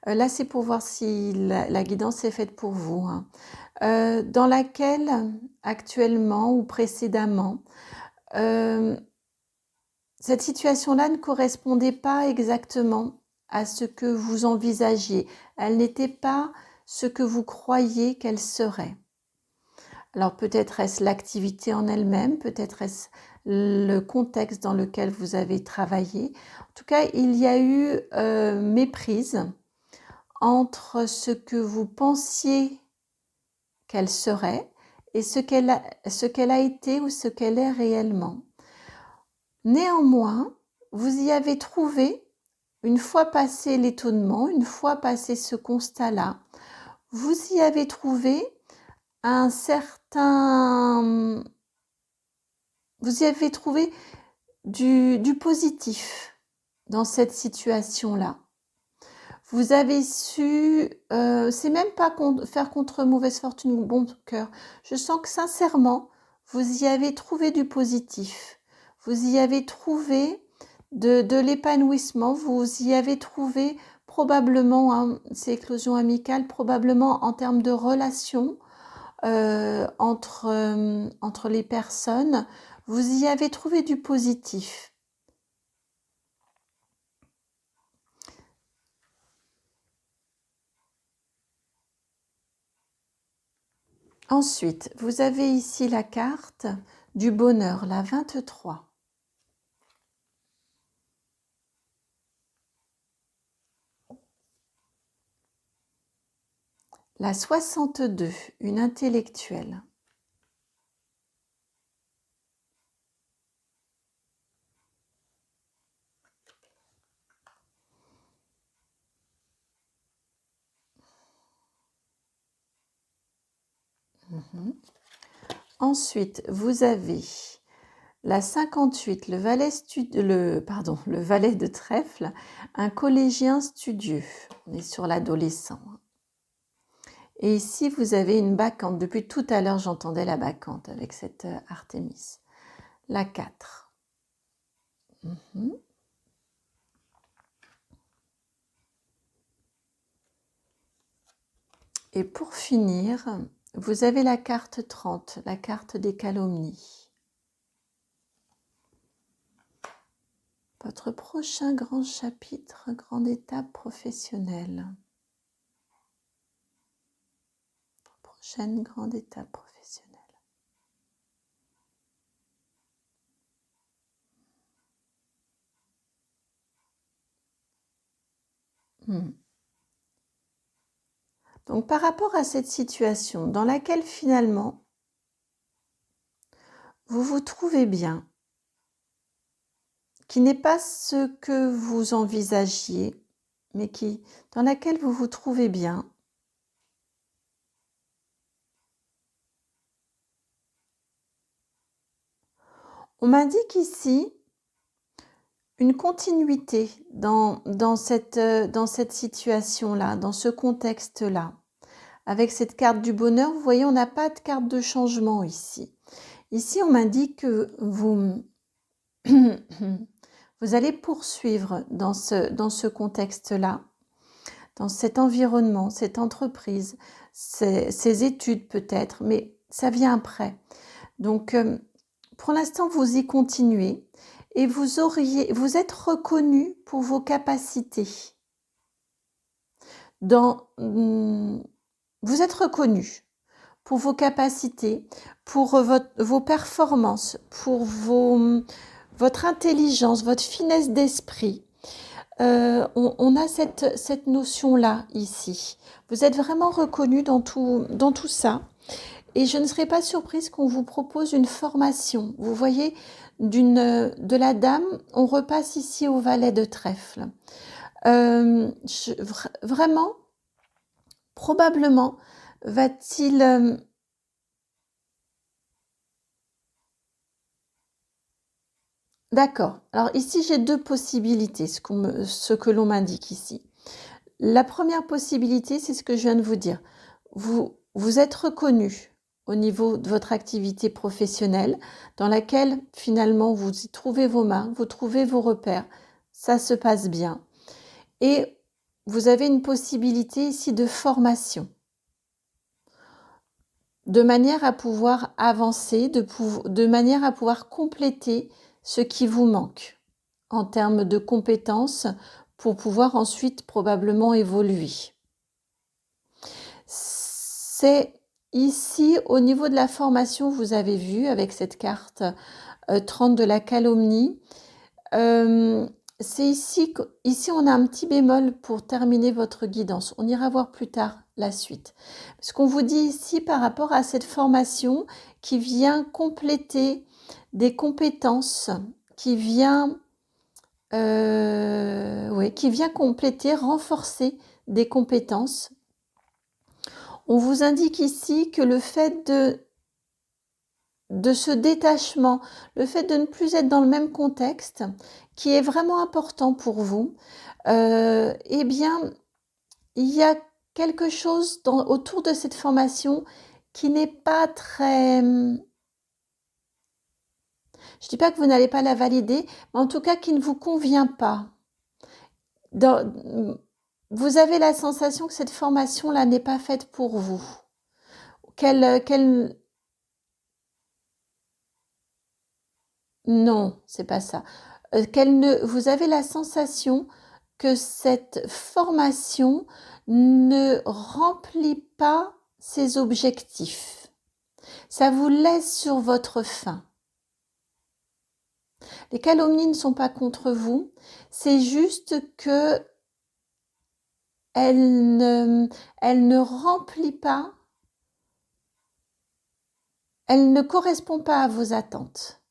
Là, c'est pour voir si la guidance est faite pour vous. Hein. Dans laquelle, actuellement ou précédemment, cette situation-là ne correspondait pas exactement à ce que vous envisagiez. Elle n'était pas ce que vous croyiez qu'elle serait. Alors peut-être est-ce l'activité en elle-même, peut-être est-ce le contexte dans lequel vous avez travaillé. En tout cas, il y a eu méprise entre ce que vous pensiez qu'elle serait et ce qu'elle a été ou ce qu'elle est réellement. Néanmoins, vous y avez trouvé, une fois passé l'étonnement, une fois passé ce constat-là, vous y avez trouvé un certain... Vous y avez trouvé du positif dans cette situation-là. Vous avez su, c'est même pas faire contre mauvaise fortune ou bon cœur. Je sens que sincèrement, vous y avez trouvé du positif. Vous y avez trouvé de l'épanouissement. Vous y avez trouvé probablement, hein, ces éclosions amicales, probablement en termes de relations entre les personnes. Vous y avez trouvé du positif. Ensuite, vous avez ici la carte du bonheur, la 23. La 62, une intellectuelle. Ensuite, vous avez la 58, le valet de trèfle, un collégien studieux. On est sur l'adolescent. Et ici, vous avez une bacchante. Depuis tout à l'heure, j'entendais la bacchante avec cette Artémis. La 4. Et pour finir, vous avez la carte 30, la carte des calomnies. Votre prochain grand chapitre, grande étape professionnelle. Prochaine grande étape professionnelle. Donc par rapport à cette situation dans laquelle finalement vous vous trouvez bien, qui n'est pas ce que vous envisagiez, mais dans laquelle vous vous trouvez bien, on m'indique ici une continuité dans cette situation-là, dans ce contexte-là. Avec cette carte du bonheur, vous voyez, on n'a pas de carte de changement ici. Ici, on m'indique que vous allez poursuivre dans ce contexte-là, dans cet environnement, cette entreprise, ces études peut-être, mais ça vient après. Donc, pour l'instant, vous y continuez et vous êtes reconnu pour vos capacités. Vous êtes reconnu pour vos capacités, pour vos performances, pour votre intelligence, votre finesse d'esprit. On a cette notion-là ici. Vous êtes vraiment reconnu dans tout ça. Et je ne serais pas surprise qu'on vous propose une formation. Vous voyez, de la dame, on repasse ici au valet de trèfle. Vraiment, probablement, va-t-il... D'accord. Alors ici, j'ai deux possibilités, ce que l'on m'indique ici. La première possibilité, c'est ce que je viens de vous dire. Vous êtes reconnu au niveau de votre activité professionnelle, dans laquelle finalement vous y trouvez vos marques, vous trouvez vos repères, ça se passe bien. Et vous avez une possibilité ici de formation, de manière à pouvoir avancer, de manière à pouvoir compléter ce qui vous manque en termes de compétences pour pouvoir ensuite probablement évoluer. C'est ici, au niveau de la formation, vous avez vu avec cette carte 30 de la calomnie, c'est ici, on a un petit bémol pour terminer votre guidance. On ira voir plus tard la suite. Ce qu'on vous dit ici par rapport à cette formation qui vient compléter des compétences, qui vient compléter, renforcer des compétences. On vous indique ici que le fait de ce détachement, le fait de ne plus être dans le même contexte, qui est vraiment important pour vous, eh bien, il y a quelque chose autour de cette formation qui n'est pas très... Je ne dis pas que vous n'allez pas la valider, mais en tout cas qui ne vous convient pas. Vous avez la sensation que cette formation-là n'est pas faite pour vous. Non, c'est pas ça. Vous avez la sensation que cette formation ne remplit pas ses objectifs. Ça vous laisse sur votre faim. Les calomnies ne sont pas contre vous, c'est juste que elle ne remplit pas, elle ne correspond pas à vos attentes.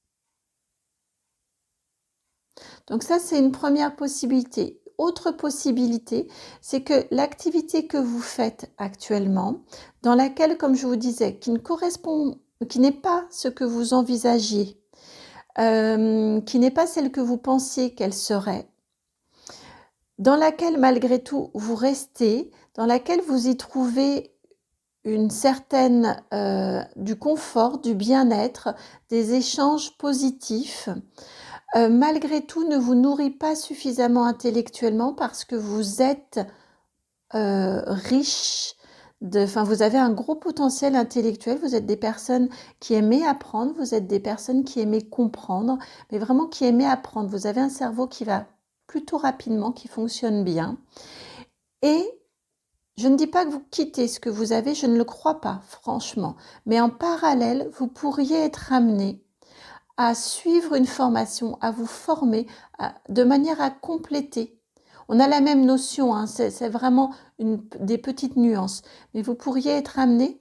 Donc ça, c'est une première possibilité. Autre possibilité, c'est que l'activité que vous faites actuellement, dans laquelle, comme je vous disais, qui n'est pas ce que vous envisagiez, qui n'est pas celle que vous pensiez qu'elle serait, dans laquelle malgré tout vous restez, dans laquelle vous y trouvez une certaine du confort, du bien-être, des échanges positifs, malgré tout ne vous nourrit pas suffisamment intellectuellement parce que vous êtes riche, vous avez un gros potentiel intellectuel, vous êtes des personnes qui aimaient apprendre, vous êtes des personnes qui aimaient comprendre, mais vraiment qui aimaient apprendre. Vous avez un cerveau qui va plutôt rapidement, qui fonctionne bien. Et je ne dis pas que vous quittez ce que vous avez, je ne le crois pas, franchement. Mais en parallèle, vous pourriez être amené à suivre une formation, à vous former de manière à compléter. On a la même notion, hein, c'est vraiment des petites nuances. Mais vous pourriez être amené,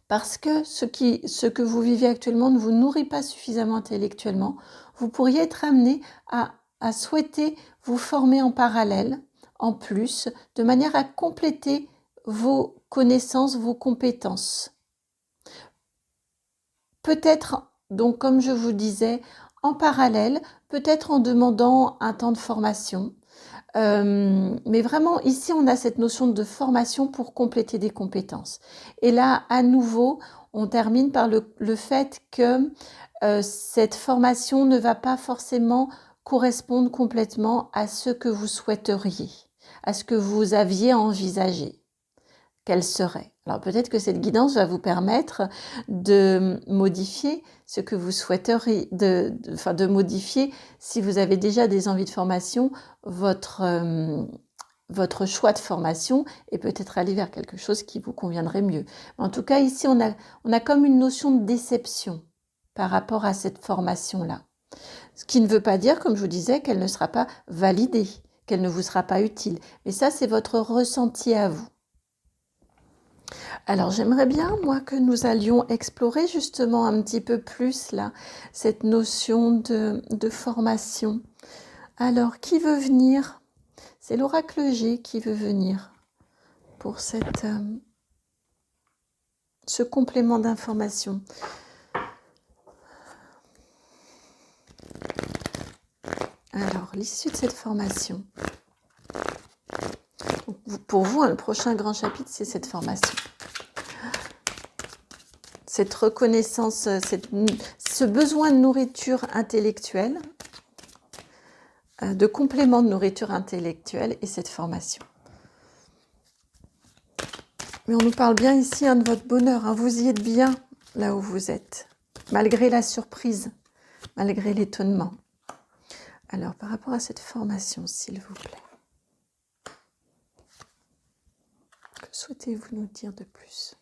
parce que ce que vous vivez actuellement ne vous nourrit pas suffisamment intellectuellement, vous pourriez être amené à souhaiter vous former en parallèle, en plus, de manière à compléter vos connaissances, vos compétences. Peut-être, donc comme je vous disais, en parallèle, peut-être en demandant un temps de formation. Mais vraiment, ici, on a cette notion de formation pour compléter des compétences. Et là, à nouveau, on termine par le fait que cette formation ne va pas forcément correspondre complètement à ce que vous souhaiteriez. à ce que vous aviez envisagé. Quelle serait? Alors peut-être que cette guidance va vous permettre de modifier ce que vous souhaiteriez, de modifier, si vous avez déjà des envies de formation, votre choix de formation et peut-être aller vers quelque chose qui vous conviendrait mieux. En tout cas, ici, on a comme une notion de déception par rapport à cette formation-là. Ce qui ne veut pas dire, comme je vous disais, qu'elle ne sera pas validée, qu'elle ne vous sera pas utile. Mais ça, c'est votre ressenti à vous. Alors j'aimerais bien, moi, que nous allions explorer justement un petit peu plus là, cette notion de formation. Alors, qui veut venir? C'est l'oracle G qui veut venir pour ce complément d'information. Alors, l'issue de cette formation. Pour vous, le prochain grand chapitre, c'est cette formation. Cette reconnaissance, ce besoin de nourriture intellectuelle, de complément de nourriture intellectuelle et cette formation. Mais on nous parle bien ici de votre bonheur, vous y êtes bien là où vous êtes, malgré la surprise, malgré l'étonnement. Alors, par rapport à cette formation, s'il vous plaît, que souhaitez-vous nous dire de plus ?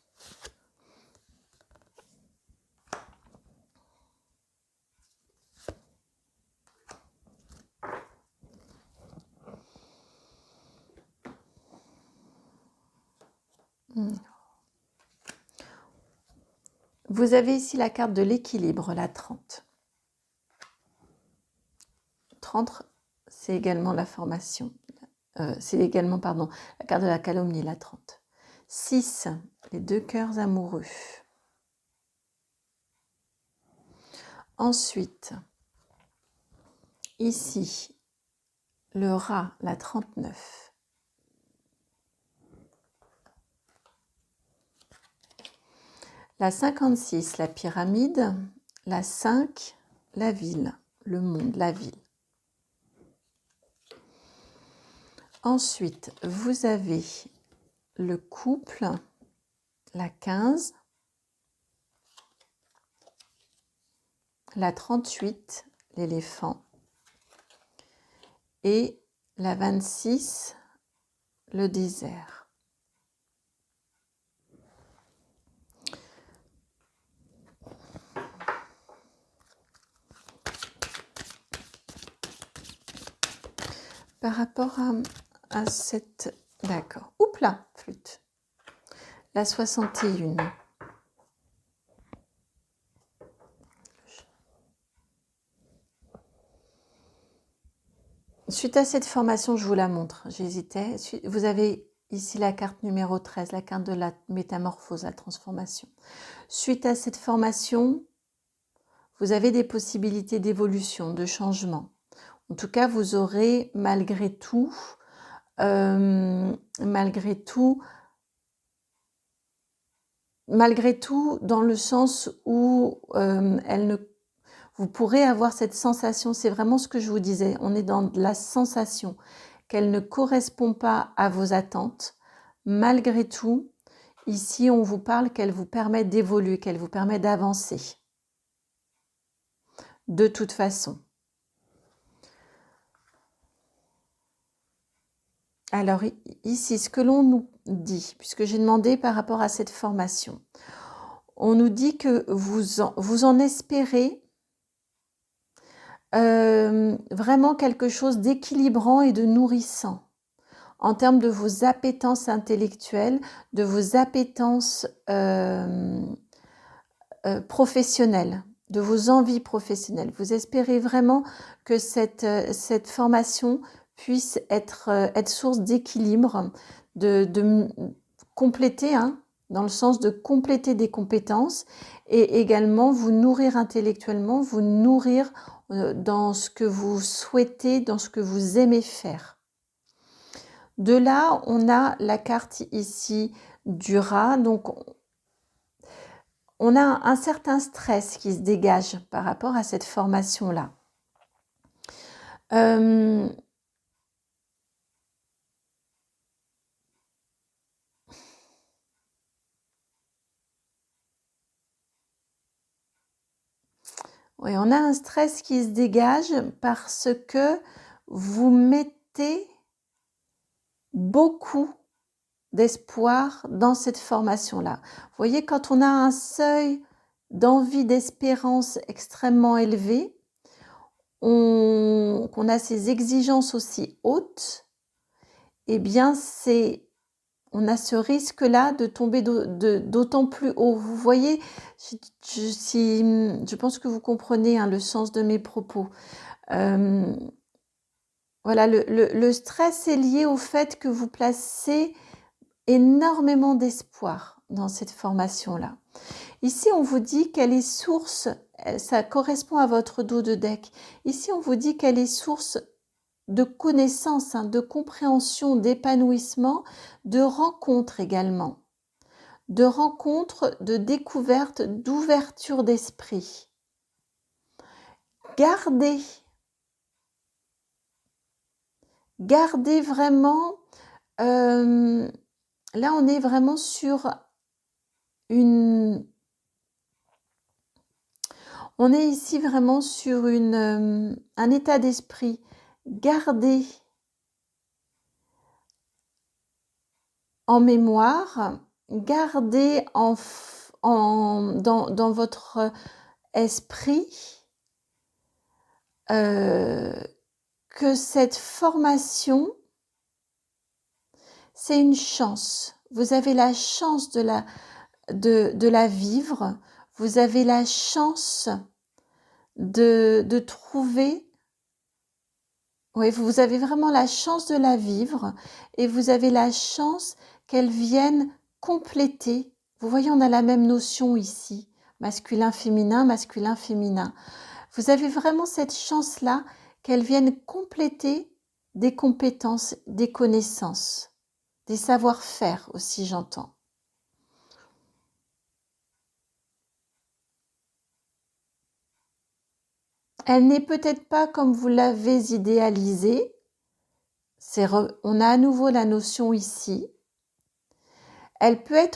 Vous avez ici la carte de l'équilibre, la 30. 30, c'est également la formation. C'est également, la carte de la calomnie, la 30. 6, les deux cœurs amoureux. Ensuite, ici, le rat, la 39. La 56, la pyramide. La 5, la ville, le monde, la ville. Ensuite, vous avez le couple, la 15. La 38, l'éléphant. Et la 26, le désert. Par rapport à cette... D'accord. Oups là, flûte. La 61. Suite à cette formation, je vous la montre. J'hésitais. Vous avez ici la carte numéro 13, la carte de la métamorphose, la transformation. Suite à cette formation, vous avez des possibilités d'évolution, de changement. En tout cas, vous aurez malgré tout, dans le sens où vous pourrez avoir cette sensation, c'est vraiment ce que je vous disais, on est dans la sensation qu'elle ne correspond pas à vos attentes. Malgré tout, ici, on vous parle qu'elle vous permet d'évoluer, qu'elle vous permet d'avancer. De toute façon. Alors ici, ce que l'on nous dit, puisque j'ai demandé par rapport à cette formation, on nous dit que vous en espérez vraiment quelque chose d'équilibrant et de nourrissant en termes de vos appétences intellectuelles, de vos appétences professionnelles, de vos envies professionnelles. Vous espérez vraiment que cette formation puisse être source d'équilibre, de compléter, dans le sens de compléter des compétences et également vous nourrir intellectuellement, vous nourrir dans ce que vous souhaitez, dans ce que vous aimez faire. De là, on a la carte ici du rat, donc on a un certain stress qui se dégage par rapport à cette formation-là. Oui, on a un stress qui se dégage parce que vous mettez beaucoup d'espoir dans cette formation-là. Vous voyez, quand on a un seuil d'envie, d'espérance extrêmement élevé, qu'on a ces exigences aussi hautes, eh bien, on a ce risque-là de tomber d'autant plus haut. Vous voyez, je pense que vous comprenez le sens de mes propos. Voilà, le stress est lié au fait que vous placez énormément d'espoir dans cette formation-là. Ici, on vous dit qu'elle est source, ça correspond à votre dos de deck. Ici, on vous dit qu'elle est source de connaissances, de compréhension, d'épanouissement, de rencontres également. De rencontres, de découvertes, d'ouverture d'esprit. Gardez vraiment, là on est vraiment sur on est ici vraiment sur un état d'esprit. Gardez en mémoire, gardez dans votre esprit que cette formation, c'est une chance. Vous avez la chance de la vivre. Vous avez la chance de trouver. Oui, vous avez vraiment la chance de la vivre et vous avez la chance qu'elle vienne compléter. Vous voyez, on a la même notion ici. Masculin, féminin. Vous avez vraiment cette chance-là qu'elle vienne compléter des compétences, des connaissances, des savoir-faire aussi, j'entends. Elle n'est peut-être pas comme vous l'avez idéalisée. On a à nouveau la notion ici. Elle peut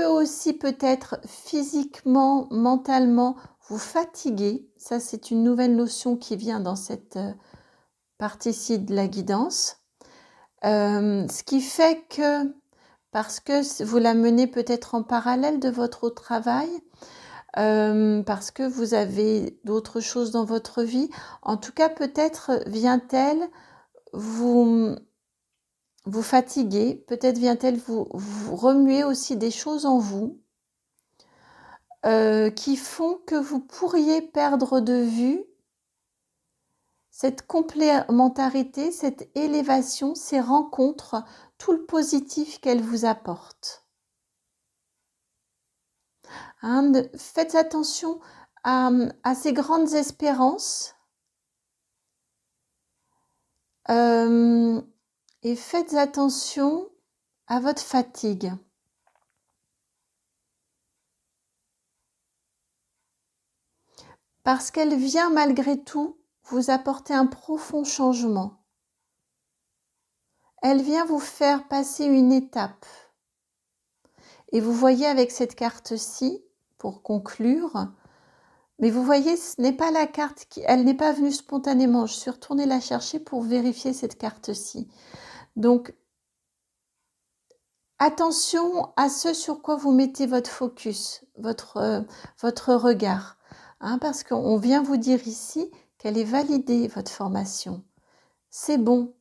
aussi peut-être physiquement, mentalement vous fatiguer. Ça, c'est une nouvelle notion qui vient dans cette partie-ci de la guidance. Ce qui fait que, parce que vous la menez peut-être en parallèle de votre travail, parce que vous avez d'autres choses dans votre vie, en tout cas peut-être vient-elle vous fatiguer, peut-être vient-elle vous remuer aussi des choses en vous qui font que vous pourriez perdre de vue cette complémentarité, cette élévation, ces rencontres, tout le positif qu'elle vous apporte. Faites attention à ces grandes espérances et faites attention à votre fatigue. Parce qu'elle vient malgré tout vous apporter un profond changement. Elle vient vous faire passer une étape. Et vous voyez avec cette carte-ci, pour conclure, mais vous voyez, ce n'est pas la carte, elle n'est pas venue spontanément. Je suis retournée la chercher pour vérifier cette carte-ci. Donc, attention à ce sur quoi vous mettez votre focus, votre regard. Parce qu'on vient vous dire ici qu'elle est validée, votre formation. C'est bon,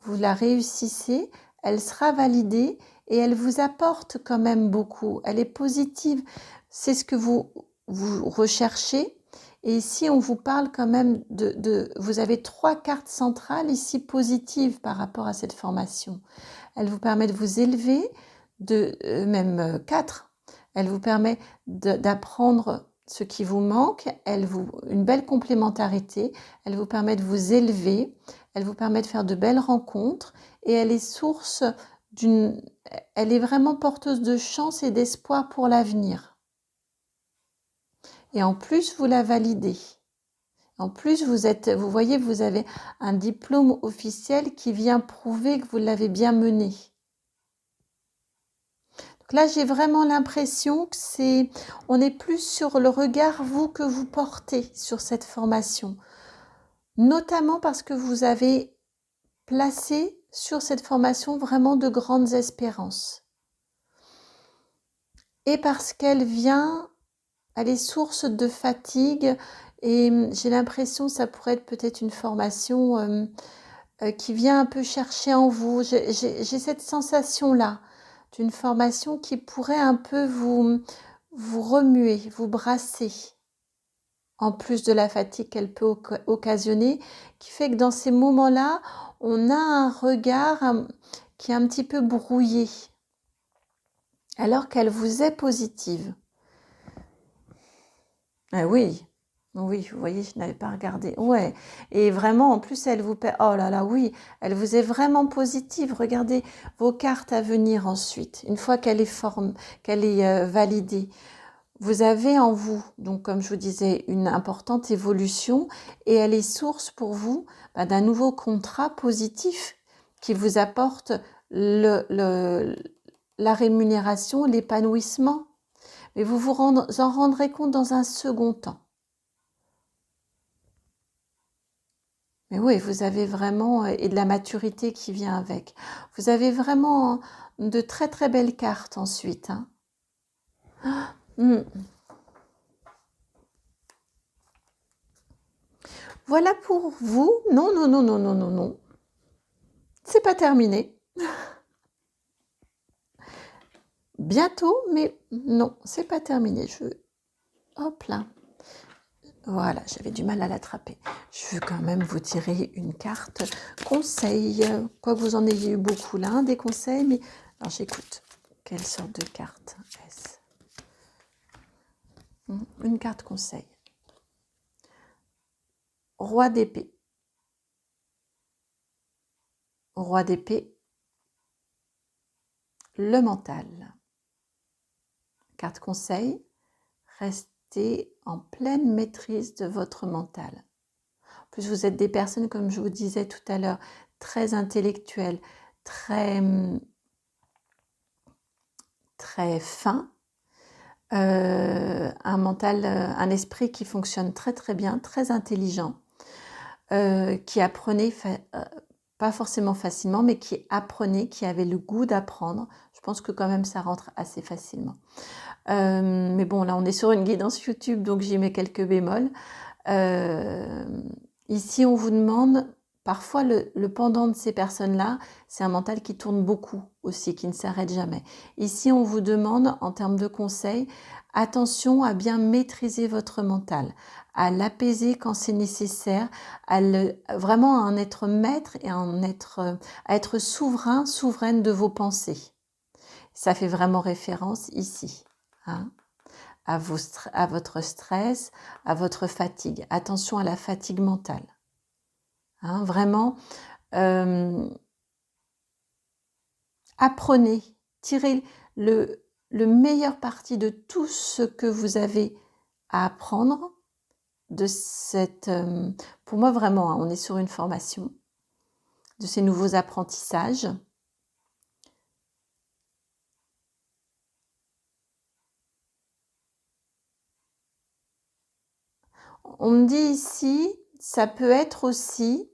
vous la réussissez, elle sera validée et elle vous apporte quand même beaucoup. Elle est positive, c'est ce que vous recherchez. Et ici, on vous parle quand même vous avez 3 cartes centrales ici positives par rapport à cette formation. Elle vous permet de vous élever, même 4. Elle vous permet d'apprendre ce qui vous manque, une belle complémentarité, elle vous permet de vous élever, elle vous permet de faire de belles rencontres et elle est elle est vraiment porteuse de chance et d'espoir pour l'avenir. Et en plus, vous la validez. En plus, vous voyez, vous avez un diplôme officiel qui vient prouver que vous l'avez bien mené. Là, j'ai vraiment l'impression que on est plus sur le regard, vous, que vous portez sur cette formation. Notamment parce que vous avez placé sur cette formation vraiment de grandes espérances. Et parce qu'elle est source de fatigue. Et j'ai l'impression que ça pourrait être peut-être une formation qui vient un peu chercher en vous. J'ai cette sensation-là d'une formation qui pourrait un peu vous remuer, vous brasser, en plus de la fatigue qu'elle peut occasionner, qui fait que dans ces moments-là, on a un regard qui est un petit peu brouillé, alors qu'elle vous est positive. Ah oui, oui, vous voyez, je n'avais pas regardé. Ouais, et vraiment, en plus, elle vous... Oh là là, oui, elle vous est vraiment positive. Regardez vos cartes à venir ensuite, une fois qu'elle est validée. Vous avez en vous, donc comme je vous disais, une importante évolution et elle est source pour vous d'un nouveau contrat positif qui vous apporte la rémunération, l'épanouissement. Mais vous en rendrez compte dans un second temps. Mais oui, vous avez vraiment, et de la maturité qui vient avec. Vous avez vraiment de très très belles cartes ensuite. Hein. Voilà pour vous. Non, non, non, non, non, non, non. C'est pas terminé. Bientôt, mais non, c'est pas terminé. Hop là. Voilà, j'avais du mal à l'attraper. Je veux quand même vous tirer une carte conseil. Quoi que vous en ayez eu beaucoup là, des conseils, mais... Alors j'écoute. Quelle sorte de carte est-ce? Une carte conseil. Roi d'épée. Roi d'épée. Le mental. Carte conseil. Restez en pleine maîtrise de votre mental. En plus, vous êtes des personnes, comme je vous disais tout à l'heure, très intellectuelles, très fin, un mental, un esprit qui fonctionne très très bien, très intelligent, qui apprenait, pas forcément facilement, mais qui apprenait, qui avait le goût d'apprendre. Je pense que quand même ça rentre assez facilement. Mais bon, là on est sur une guidance YouTube, donc j'y mets quelques bémols. Ici on vous demande... Parfois, le pendant de ces personnes-là, c'est un mental qui tourne beaucoup aussi, qui ne s'arrête jamais. Ici, on vous demande, en termes de conseils, attention à bien maîtriser votre mental, à l'apaiser quand c'est nécessaire, vraiment à en être maître et à être souverain, souveraine de vos pensées. Ça fait vraiment référence ici, hein, à votre stress, à votre fatigue. Attention à la fatigue mentale. Hein, vraiment, apprenez, tirez le meilleur parti de tout ce que vous avez à apprendre de cette... pour moi, vraiment, hein, on est sur une formation, de ces nouveaux apprentissages. On me dit ici, ça peut être aussi...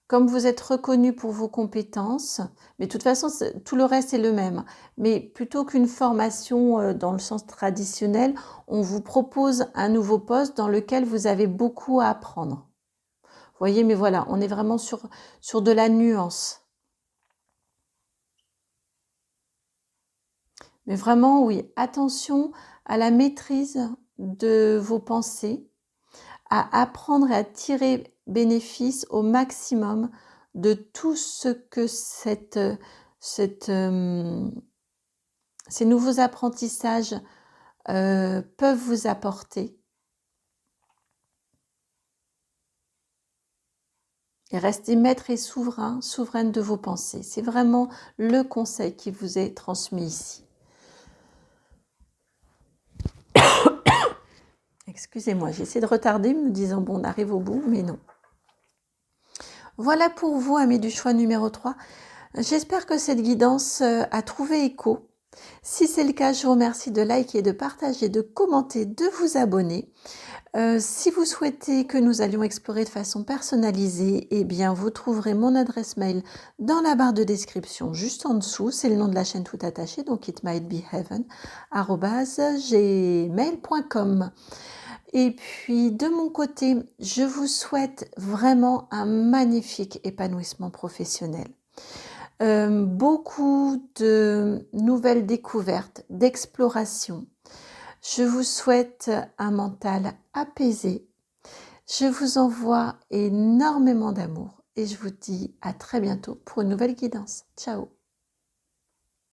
Comme vous êtes reconnu pour vos compétences, mais de toute façon, tout le reste est le même. Mais plutôt qu'une formation dans le sens traditionnel, on vous propose un nouveau poste dans lequel vous avez beaucoup à apprendre. Vous voyez, mais voilà, on est vraiment sur de la nuance. Mais vraiment, oui, attention à la maîtrise de vos pensées, à apprendre et à tirer bénéfice au maximum de tout ce que ces nouveaux apprentissages peuvent vous apporter. Et restez maître et souverain, souveraine de vos pensées. C'est vraiment le conseil qui vous est transmis ici. Excusez-moi, j'essaie de retarder, me disant bon, on arrive au bout, mais non. Voilà pour vous, amis du choix numéro 3. J'espère que cette guidance a trouvé écho. Si c'est le cas, je vous remercie de liker, de partager, de commenter, de vous abonner. Si vous souhaitez que nous allions explorer de façon personnalisée, eh bien vous trouverez mon adresse mail dans la barre de description juste en dessous. C'est le nom de la chaîne tout attaché, donc itmightbeheaven@gmail.com. Et puis de mon côté, je vous souhaite vraiment un magnifique épanouissement professionnel. Beaucoup de nouvelles découvertes, d'exploration. Je vous souhaite un mental apaisé. Je vous envoie énormément d'amour et je vous dis à très bientôt pour une nouvelle guidance. Ciao!